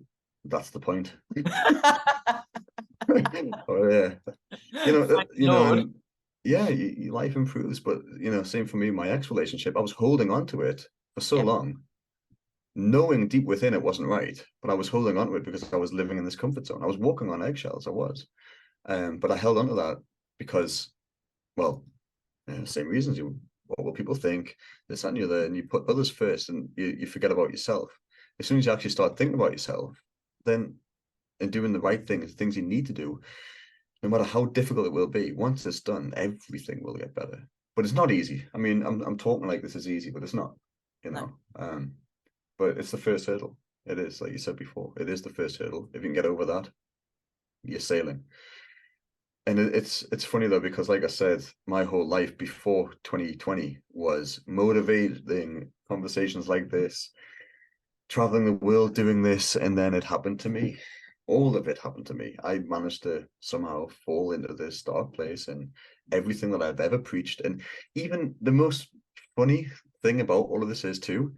that's the point. Oh yeah. Thank Lord. And yeah, life improves. But same for me. My ex relationship, I was holding on to it for so Yeah. long, knowing deep within it wasn't right, but I was holding on to it because I was living in this comfort zone. I was walking on eggshells. I was, but I held on to that because, well, same reasons. What will people think? This and the other, and you put others first, and you forget about yourself. As soon as you actually start thinking about yourself, then and doing the right things, things you need to do, no matter how difficult it will be, once it's done, everything will get better. But it's not easy. I mean, I'm talking like this is easy, but it's not. You No. know, but it's the first hurdle. It is, like you said before, it is the first hurdle. If you can get over that, you're sailing. And it's funny though, because like I said, my whole life before 2020 was motivating conversations like this, traveling the world doing this, and then it happened to me. All of it happened to me. I managed to somehow fall into this dark place, and everything that I've ever preached. And even the most funny thing about all of this is too,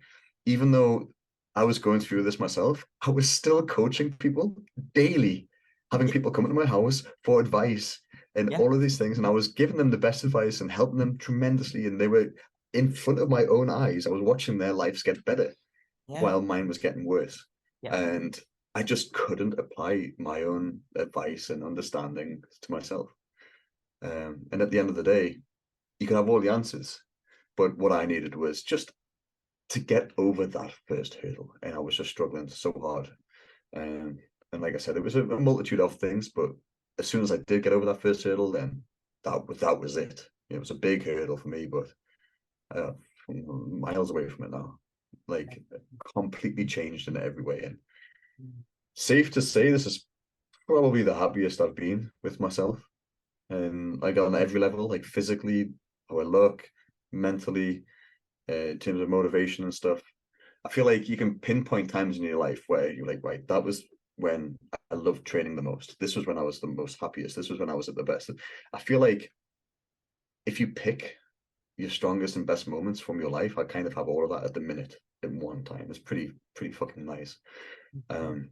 even though I was going through this myself, I was still coaching people daily, having Yeah, people come into my house for advice and yeah, all of these things. And I was giving them the best advice and helping them tremendously. And they were in front of my own eyes. I was watching their lives get better yeah, while mine was getting worse. yeah, And I just couldn't apply my own advice and understanding to myself. And at the end of the day, you can have all the answers. But what I needed was just to get over that first hurdle. And I was just struggling so hard. Um, and like I said, it was a multitude of things. But as soon as I did get over that first hurdle, then that was it. It was a big hurdle for me, but uh, miles away from it now. Like completely changed in every way. And safe to say, this is probably the happiest I've been with myself. And like on every level, like physically, how I look, mentally, in terms of motivation and stuff. I feel like you can pinpoint times in your life where you're like, right, that was when I loved training the most. This was when I was the most happiest. This was when I was at the best. I feel like if you pick your strongest and best moments from your life, I kind of have all of that at the minute in one time. It's pretty fucking nice. Um,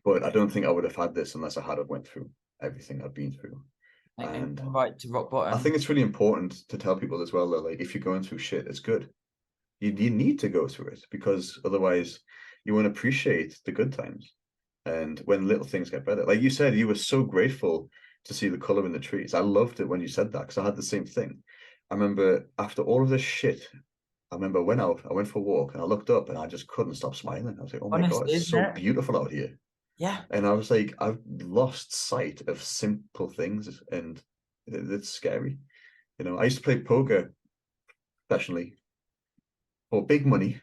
but I don't think I would have had this unless I had have went through everything I've been through. and And right to rock I bottom. think it's really important to tell people as well that like if you're going through shit, it's good. You need to go through it because otherwise you won't appreciate the good times. And when little things get better, like you said, you were so grateful to see the color in the trees. I loved it when you said that because I had the same thing. I remember after all of this shit, I remember I went for a walk and I looked up and I just couldn't stop smiling. I was like, oh my God, Honestly, it's isn't so it? beautiful out here. Yeah. And I was like, I've lost sight of simple things and it's scary. I used to play poker professionally for big money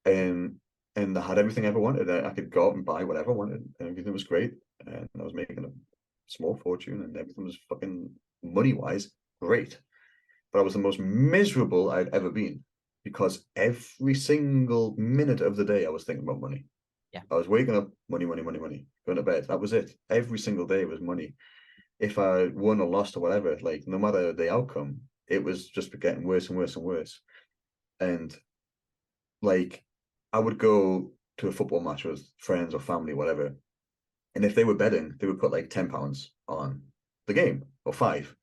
and I had everything I ever wanted. I could go out and buy whatever I wanted and everything was great. And I was making a small fortune and everything was fucking money wise great. But I was the most miserable I'd ever been because every single minute of the day I was thinking about money. Yeah. I was waking up, money, money, money, money, going to bed. That was it. Every single day was money. If I won or lost or whatever, like no matter the outcome, it was just getting worse and worse and worse. And like I would go to a football match with friends or family, whatever. And if they were betting, they would put like £10 on the game or five.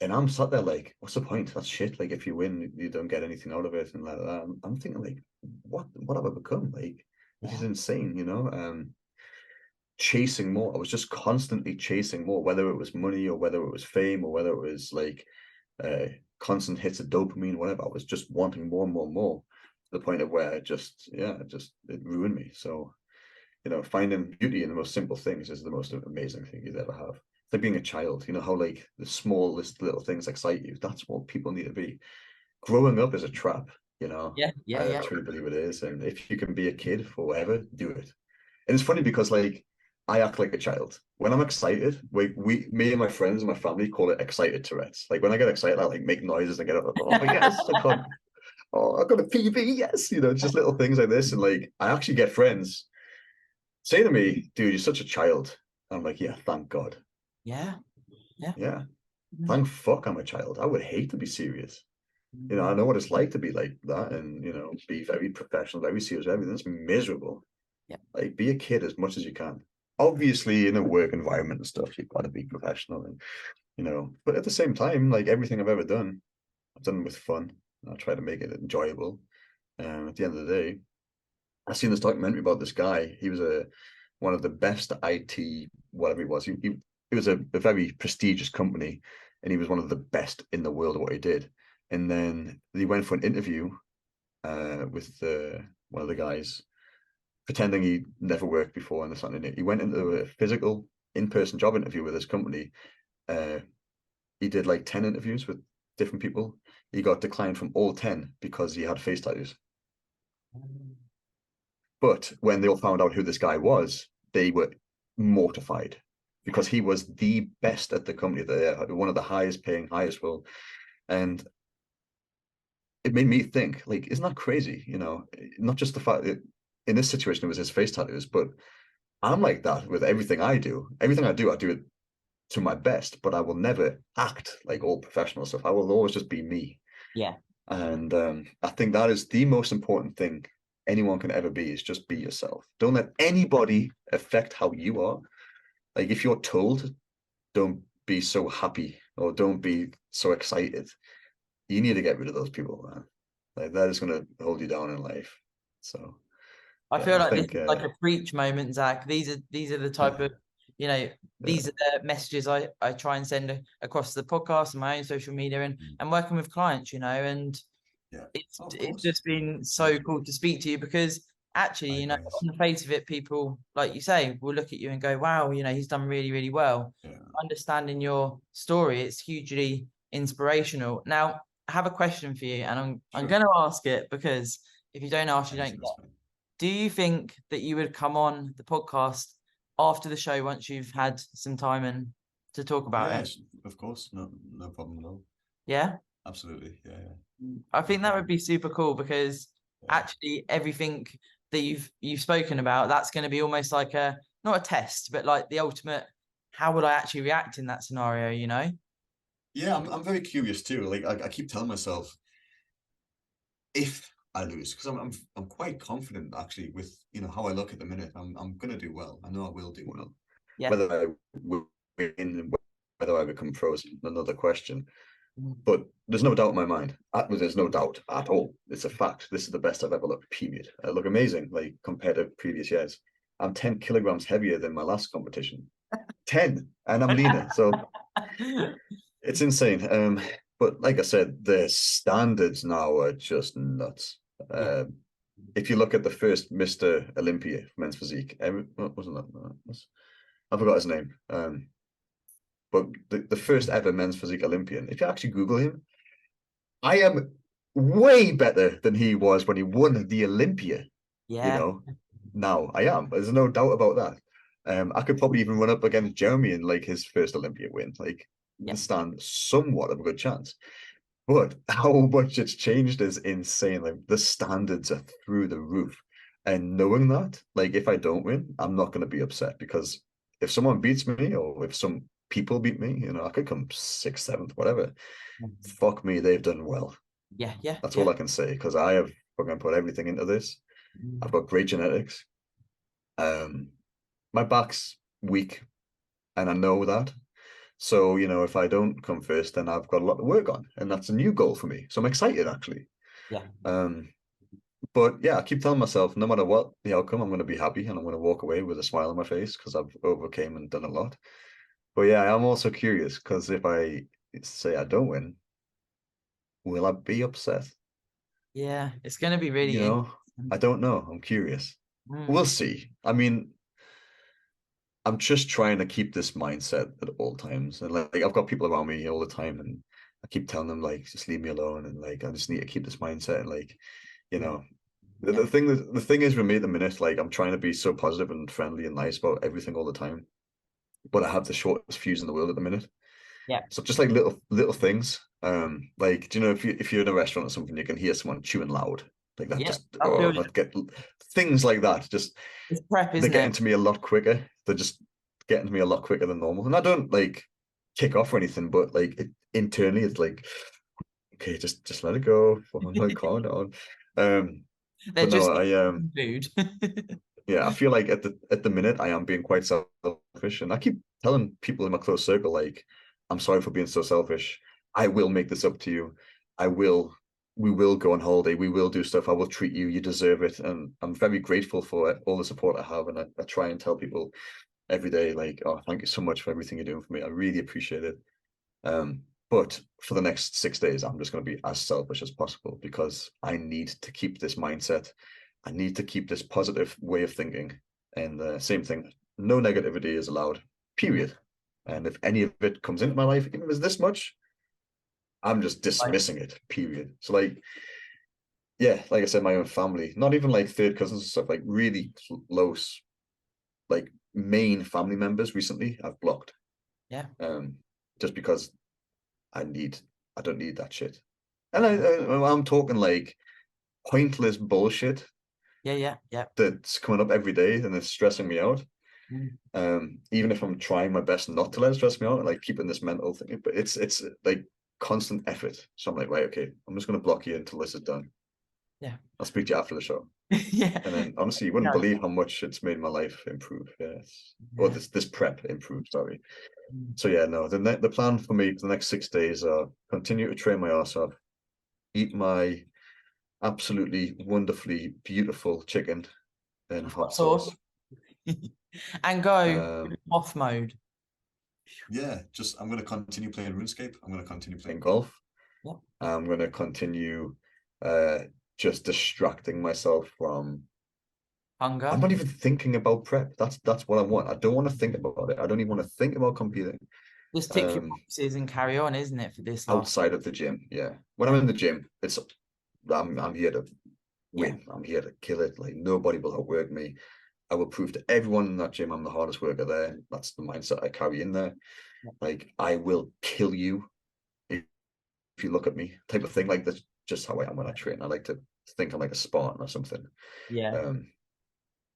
And I'm sat there like, what's the point? That's shit. Like if you win, you don't get anything out of it and like that. I'm thinking like, what have I become? Like, this is Yeah. insane, chasing more. I was just constantly chasing more, whether it was money or whether it was fame or whether it was like constant hits of dopamine, whatever. I was just wanting more and more and more to the point of where it ruined me. So, finding beauty in the most simple things is the most amazing thing you'd ever have. It's like being a child, how like the smallest little things excite you. That's what people need to be. Growing up is a trap, Yeah. Yeah. I Yeah. truly believe it is. And if you can be a kid forever, do it. And it's funny because like I act like a child. When I'm excited, me and my friends and my family call it excited Tourette's. Like when I get excited, I like make noises and get up. Oh yes, I can't. Oh, I got a PB. Yes, just little things like this. And like I actually get friends say to me, "Dude, you're such a child." And I'm like, "Yeah, thank God. Yeah. Yeah. Yeah, Mhm. thank fuck I'm a child. I would hate to be serious. I Mhm. know what it's like to be like that, and be very professional, very serious. Everything's miserable. Yeah. Like be a kid as much as you can. Obviously, in a work environment and stuff, you've got to be professional, and But at the same time, like everything I've ever done, I've done with fun. I try to make it enjoyable. At the end of the day, I seen this documentary about this guy. He was one of the best IT, whatever he was. He was a very prestigious company, and he was one of the best in the world at what he did. And then he went for an interview with one of the guys, pretending he never worked before and this and that. He went into a physical in-person job interview with his company. Uh, he did like 10 interviews with different people. He got declined from all 10 because he had face tattoos. But when they all found out who this guy was, they were mortified. because he was the best at the company, one of the highest paying, highest will. And it made me think, like, isn't that crazy? You know, not just the fact that in this situation it was his face tattoos, but I'm like that with everything I do. Everything I do it to my best, but I will never act like all professional stuff. I will always just be me. Yeah. And I think that is the most important thing anyone can ever be, is just be yourself. Don't let anybody affect how you are. Like if you're told, don't be so happy or don't be so excited, you need to get rid of those people, man. Like that is going to hold you down in life. So I yeah, feel I like this think is like a preach moment, Zach. These are the type of, you know, these are the messages I try and send across the podcast and my own social media and working with clients, you know, and yeah, of it's course. just been so cool to speak to you because actually, you know, Likewise. on the face of it, people, like you say, will look at you and go, wow, you know, he's done really, really well. Yeah, Understanding your story, it's hugely inspirational. Now, I have a question for you, and I'm sure. going to ask it because if you don't ask, you don't Anything get. is fine. Do you think that you would come on the podcast after the show once you've had some time and to talk about it? Yes, of course. No, no problem at all. Yeah. Absolutely. Yeah, yeah. I No think that would problem. be super cool because Yeah. actually everything that you've spoken about, that's going to be almost like a not a test, but like the ultimate, how would I actually react in that scenario, you know? Yeah, I'm very curious too. Like I keep telling myself, if I lose, because I'm quite confident actually with how I look at the minute. I'm gonna do well. I know I will do well. Yeah. Whether I will win, whether I become pro is another question. Mm. But there's no doubt in my mind. There's no doubt at all. It's a fact. This is the best I've ever looked. Period. I look amazing, like compared to previous years. I'm 10 kilograms heavier than my last competition. 10, and I'm leaner. So it's insane. But like I said, the standards now are just nuts. Yeah. If you look at the first Mr. Olympia men's physique, what wasn't that? I forgot his name. But the first ever men's physique Olympian, if you actually Google him, I am way better than he was when he won the Olympia. You Yeah. know, now I am. There's no doubt about that. I could probably even run up against Jeremy in like his first Olympia win. Like, Yeah. stand somewhat of a good chance. But how much it's changed is insane. Like the standards are through the roof. And knowing that, like if I don't win, I'm not going to be upset because if someone beats me or if some people beat me, I could come sixth, seventh, whatever. Fuck me, they've done well. Yeah. Yeah. That's all Yeah. I can say because I have fucking put everything into this. I've got great genetics. Um, my back's weak, and I know that. So, if I don't come first, then I've got a lot to work on, and that's a new goal for me. So I'm excited actually. Yeah. Um, but yeah, I keep telling myself, no matter what the outcome, I'm going to be happy and I'm going to walk away with a smile on my face because I've overcame and done a lot. But yeah, I'm also curious because if I say I don't win, will I be upset? Yeah. It's going to be really You know, interesting. I don't know. I'm curious. Mm. We'll see. I mean, I'm just trying to keep this mindset at all times. And like I've got people around me all the time and I keep telling them like just leave me alone and like I just need to keep this mindset and like, you know, the, Yeah. the thing that the thing is with me at the minute, like I'm trying to be so positive and friendly and nice about everything all the time. But I have the shortest fuse in the world at the minute. Yeah. So just like little things. Like do you know if you're in a restaurant or something, you can hear someone chewing loud. Like that Yeah. just I feel that get things like that. Just it's prep, they're isn't it? getting to me a lot quicker. They're just getting to me a lot quicker than normal. And I don't like kick off or anything, but like internally, it's like, okay, just let it go. Like calm down. Um, They're but no, just I food. yeah, I feel like at the minute I am being quite selfish, and I keep telling people in my close circle like, I'm sorry for being so selfish. I will make this up to you. I will. We will go on holiday. We will do stuff. I will treat you. You deserve it, and I'm very grateful for all the support I have. And I try and tell people every day, like, oh, thank you so much for everything you're doing for me. I really appreciate it. But for the next 6 days, I'm just going to be as selfish as possible because I need to keep this mindset. I need to keep this positive way of thinking. And same thing, no negativity is allowed, period. And if any of it comes into my life, even if it's this much, I'm just Like, dismissing it, period. So, like, yeah, like I said, my own family, not even like third cousins and stuff, like really close, like main family members recently I've blocked. Yeah. Just because I don't need that shit. And I'm talking like pointless bullshit Yeah. that's coming up every day and it's stressing me out. Mm. Even if I'm trying my best not to let it stress me out, like keeping this mental thing, but it's like constant effort. So I'm like, right, okay, I'm just gonna block you until this is done. Yeah. I'll speak to you after the show. Yeah. And then honestly, you wouldn't No. believe how much it's made my life improve. Yes. Or Yeah. this prep improve, sorry. Mm. So yeah, no, the plan for me for the next 6 days are continue to train my ass off, eat my absolutely wonderfully beautiful chicken in hot Hot sauce. sauce. And go Um, off mode. yeah, just I'm gonna continue playing RuneScape. I'm gonna continue playing golf. Yep. I'm gonna continue uh just distracting myself from Hunger. I'm not even thinking about prep. That's what I want. I don't want to think about it. I don't even want to think about competing. Just tick your Um boxes and carry on, isn't it, for this last? outside of the gym. Yeah. When I'm Yeah. in the gym, I'm here to Yeah. win. I'm here to kill it. Like nobody will outwork me. I will prove to everyone in that gym I'm the hardest worker there. That's the mindset I carry in there. Like I will kill you if you look at me, type of thing. Like that's just how I am when I train. I like to think I'm like a Spartan or something. Yeah.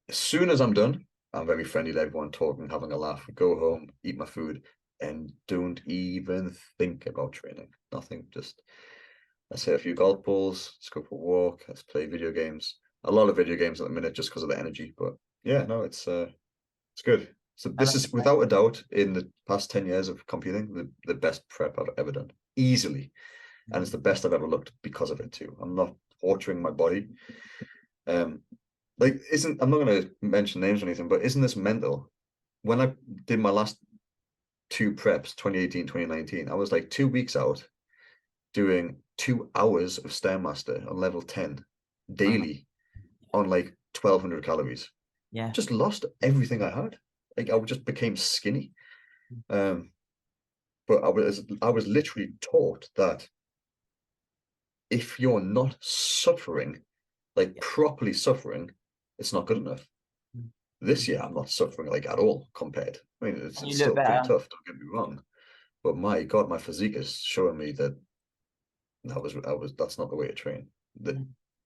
As soon as I'm done, I'm very friendly to everyone, talking, having a laugh, go home, eat my food, and don't even think about training. Nothing. Just let's hit a few golf balls, let's go for a walk, let's play video games. A lot of video games at the minute just because of the energy. But yeah, no, it's good. So And this is without a doubt in the past 10 years of competing, the best prep I've ever done. Easily. And it's the best I've ever looked because of it too. I'm not torturing my body. Like isn't I'm not gonna mention names or anything, but isn't this mental? When I did my last two preps, 2018, 2019, I was like 2 weeks out doing 2 hours of Stairmaster on level 10 daily on like 1,200 calories. yeah. Just lost everything I had. Like I just became skinny. But I was literally taught that if you're not suffering, like properly suffering, it's not good enough. This year I'm not suffering like at all compared. I mean, And it's you look still pretty better. tough, don't get me wrong. But my God, my physique is showing me that that's not the way to train. That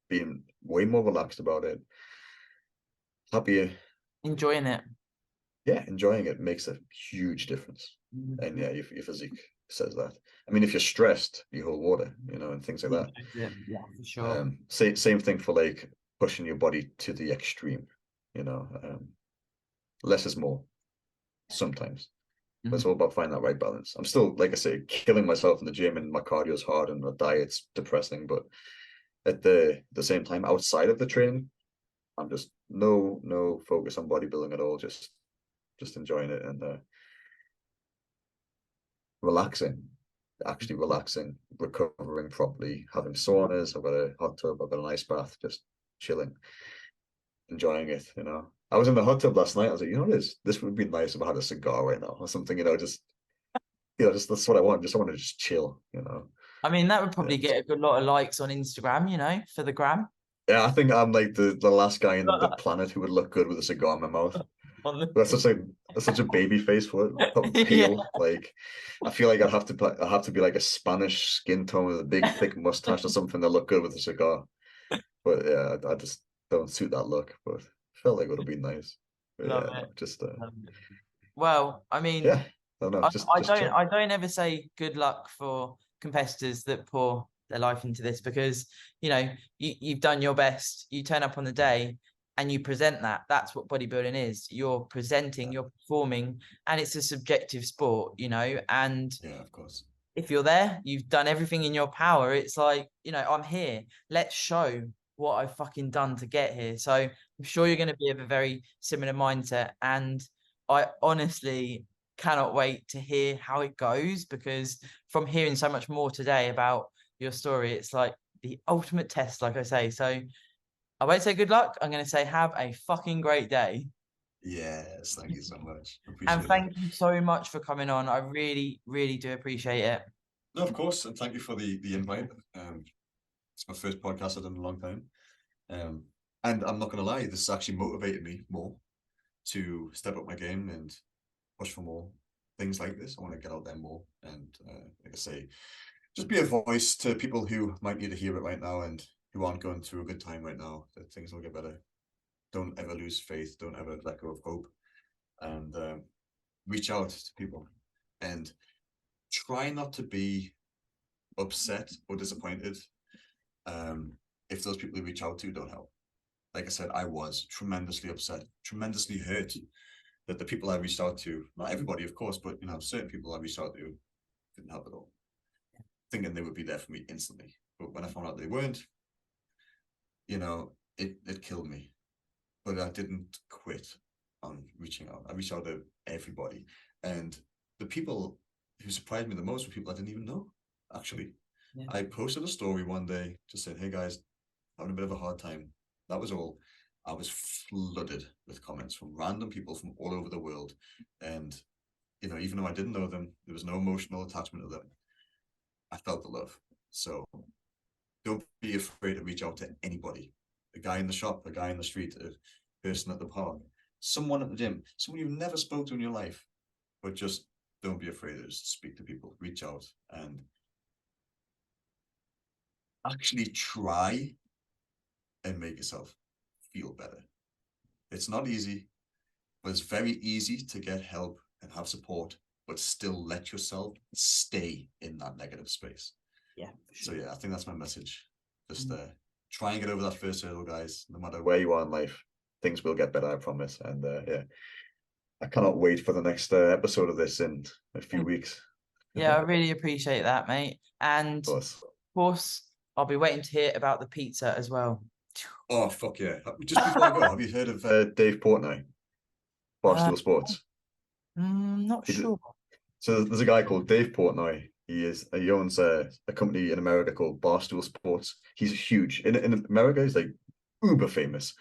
being way more relaxed about it, happier, Enjoying it. yeah, enjoying it makes a huge difference. And yeah, your physique says that. I mean, if you're stressed, you hold water, and things like that. Yeah, for sure. Same thing for like pushing your body to the extreme, less is more sometimes. But it's all about finding that right balance. I'm still, like I say, killing myself in the gym and my cardio's hard and the diet's depressing, but at the same time, outside of the training, I'm just no focus on bodybuilding at all, just enjoying it and relaxing, actually relaxing, recovering properly, having saunas. I've got a hot tub, I've got an ice bath, just chilling, enjoying it. I was in the hot tub last night. I was like, this would be nice if I had a cigar right now or something, just that's what I want. I want to just chill. I mean, that would probably And get a good lot of likes on Instagram, for the gram. yeah, I think I'm like the last guy in the planet who would look good with a cigar in my mouth. On the That's such a baby face for it, yeah. pale. Like I feel like I have to be like a Spanish skin tone with a big thick mustache or something to look good with a cigar. But yeah, I just don't suit that look. But felt like it would have been nice. But Love yeah, no, it. just Love it. Well, I mean, yeah, I don't know, I, I just don't chill. I don't ever say good luck for competitors that pour their life into this because you've done your best. You turn up on the day and you present that. That's what bodybuilding is. You're presenting, you're performing, and it's a subjective sport, and Yeah, of course. if you're there, you've done everything in your power. It's like, I'm here. Let's show what I've fucking done to get here. So I'm sure you're going to be of a very similar mindset. And I honestly cannot wait to hear how it goes because from hearing so much more today about your story, it's like the ultimate test, like I say. So I won't say good luck. I'm going to say have a fucking great day. Yes, thank you so much. And Appreciate that. thank you so much for coming on. I really, really do appreciate it. No, of course, and thank you for the invite. It's my first podcast I've done in a long time. And I'm not gonna lie, this has actually motivated me more. to step up my game and push for more things like this. I want to get out there more and, like I say, just be a voice to people who might need to hear it right now and who aren't going through a good time right now, that things will get better. Don't ever lose faith. Don't ever let go of hope. And reach out to people. And try not to be upset or disappointed if those people you reach out to don't help. Like I said, I was tremendously upset, tremendously hurt that the people I reached out to, not everybody, of course, but certain people I reached out to didn't help at all, thinking they would be there for me instantly. But when I found out they weren't, it killed me. But I didn't quit on reaching out. I reached out to everybody. And the people who surprised me the most were people I didn't even know, actually. Yeah. I posted a story one day, just saying, hey guys, having a bit of a hard time. That was all. I was flooded with comments from random people from all over the world. And, even though I didn't know them, there was no emotional attachment to them. I felt the love. So don't be afraid to reach out to anybody. A guy in the shop, a guy in the street, a person at the park, someone at the gym, someone you've never spoke to in your life. But just don't be afraid to just speak to people, reach out, and actually try and make yourself feel better. It's not easy, but it's very easy to get help and have support, but still let yourself stay in that negative space. Yeah. Sure. So yeah, I think that's my message. Just try and get over that first hurdle, guys. No matter where you are in life, things will get better, I promise. And yeah, I cannot wait for the next episode of this in a few weeks. Yeah, I really appreciate that, mate. And of course, I'll be waiting to hear about the pizza as well. Oh, fuck yeah. Just before I go, have you heard of Dave Portnoy, Barstool Sports? Not sure. So there's a guy called Dave Portnoy. He owns a company in America called Barstool Sports. He's huge. In America, he's like uber famous.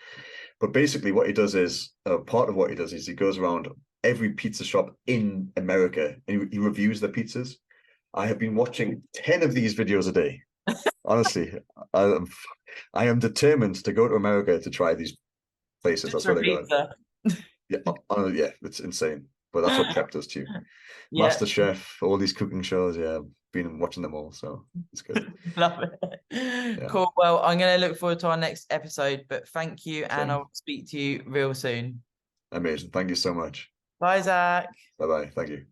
But basically what he does is, part of what he does is he goes around every pizza shop in America and he reviews the pizzas. I have been watching 10 of these videos a day. Honestly, I am determined to go to America to try these places. That's what I got. Yeah, it's insane. But that's what Prep does too. Yeah. MasterChef, all these cooking shows. Yeah, I've been watching them all, so it's good. Love it. Yeah. Cool. Well, I'm going to look forward to our next episode, but thank you, and I'll speak to you real soon. Amazing. Thank you so much. Bye, Zach. Bye-bye. Thank you.